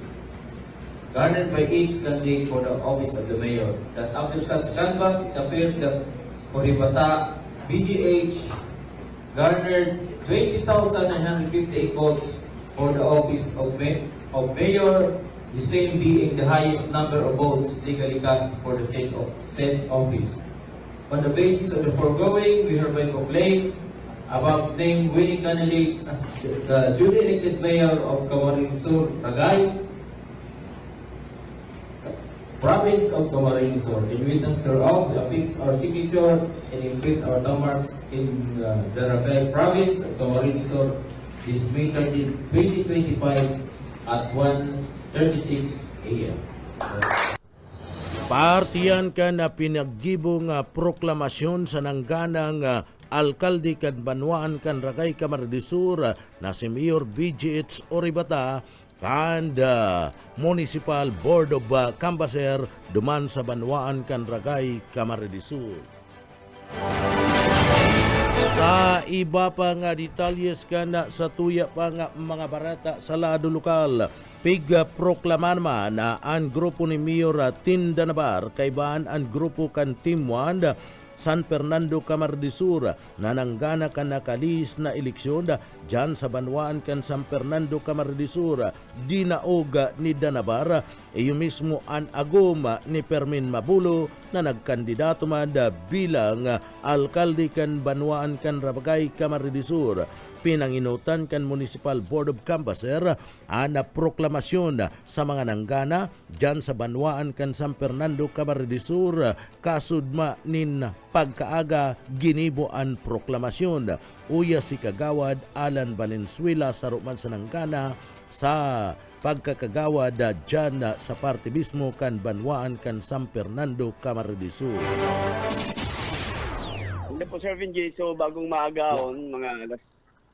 garnered by each candidate for the office of the mayor. That after such canvass, it appears that Oribata BGH garnered 20,958 votes for the office of mayor, the same being the highest number of votes legally cast for the said office. On the basis of the foregoing, we hereby proclaim above named winning candidates as the duly elected mayor of Camarines Sur, Ragay, province of Camarines Sur. In witness thereof, we affix our signature and imprint our thumbmarks in the Ragay province of Camarines Sur this May 13, 2025 at 1:36 a.m. Partiyan ka na pinaggibong proklamasyon sa nangganang alkalde kan Banwaan kan Ragay Camarines Sur na si Mayor BGH Oribata kan Municipal Board of Canvasser duman sa Banwaan kan Ragay Camarines Sur. Sa iba pa nga detalyes ka na sa tuya pa nga mga barata sa lado lokal, proklaman man na ang grupo ni Mayor Tindanabar kaibaan ang grupo kan Team 1 San Fernando Camarines Sur na nanggana kan nakalis na eleksyon dyan sa Banwaan kan San Fernando Camarines Sur dinaog ni Danabar iyo mismo ang agum ni Permin Mabulo na nagkandidato man bilang alkalde kan Banwaan kan Ragay Camarines Sur. Pinanginutan kan Municipal Board of Canvasser na proklamasyon sa mga nanggana dyan sa Banwaan kan San Fernando Camarines Sur kasudma nin pagkaaga ginibo ang proklamasyon. Uya si Kagawad Alan Valenzuela sa ruman sa nanggana sa pagkakagawad dyan sa parte mismo kan Banwaan kan San Fernando Camarines Sur. Hindi po Sir Vinji, so bagong maagaon, mga alas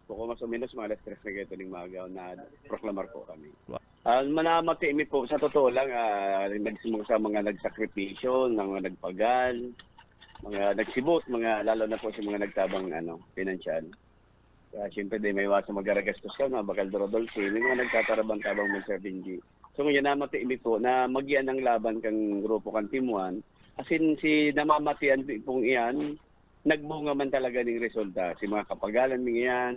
po mas o menos mga alas 3 na gato ng maagaon na proklamar po kami. Manamati po, sa totoo lang, sa mga nagsakripisyo, mga nagpagal, mga nagsibot, lalo na po sa mga nagtabang pinansyal. Siyempre, may iwasan mag-aragastos ka, mga bakal dorodolsi, may mga nagtatarabang-tabang mo Sir Vinji. So ngayon namati po na magian ng laban kang grupo kan Team 1, asin si namamatian pong iyan, nagbunga man talaga ng resulta. Si mga kapagalan ng iyan,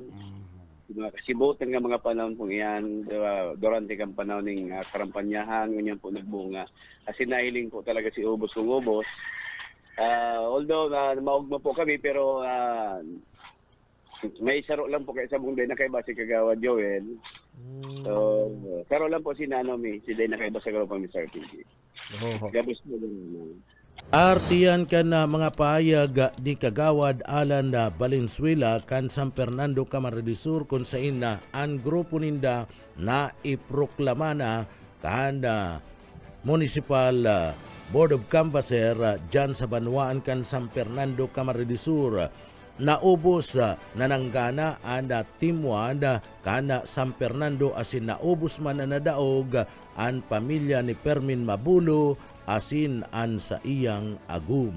si mga kasibutan ng mga panahon pong iyan, durante kang panahon ng karampanyahan, ganyan po nagbunga. Kasi nahiling po talaga si Ubos kung Ubos. Although maugma po kami, pero may saro lang po kayo sa buong day na kay Basi Kagawad Joel. So, saro lang po si Nanomi, si day na kay Basi Kagawad Mr. TV. Gabos po lang. Artiyan ka na mga pahayag ni Kagawad Alan Valenzuela kan San Fernando Camarines Sur kung saan na ang grupo ninda na iproklama na kan Municipal Board of Canvasser dyan sa Banwaan kan San Fernando Camarines Sur. Naubos na nanggana ang Team 1 kan San Fernando asin naubos man na nadaog ang pamilya ni Permin Mabulo asin an sa iyang agum.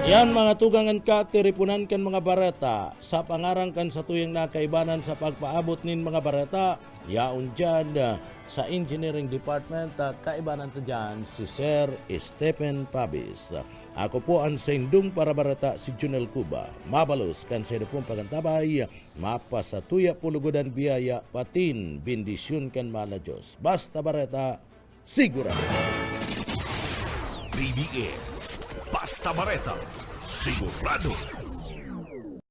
Yan mga tugangan ka, tiripunan kan mga barata, sa pangarang kan sa tuyang nakaibanan sa pagpaabot nin mga barata, yaon dyan sa Engineering Department, kaibanan to dyan si Sir Stephen Pabis. Ako po ang sendung para barata si Junel Cuba. Mabalos kan sa pong pagantabay, mapasatuya pulugodan biyaya, patin, bendisyon kan mala Diyos. Basta barata, sigurado. BBS, Basta Bareta, sigurado.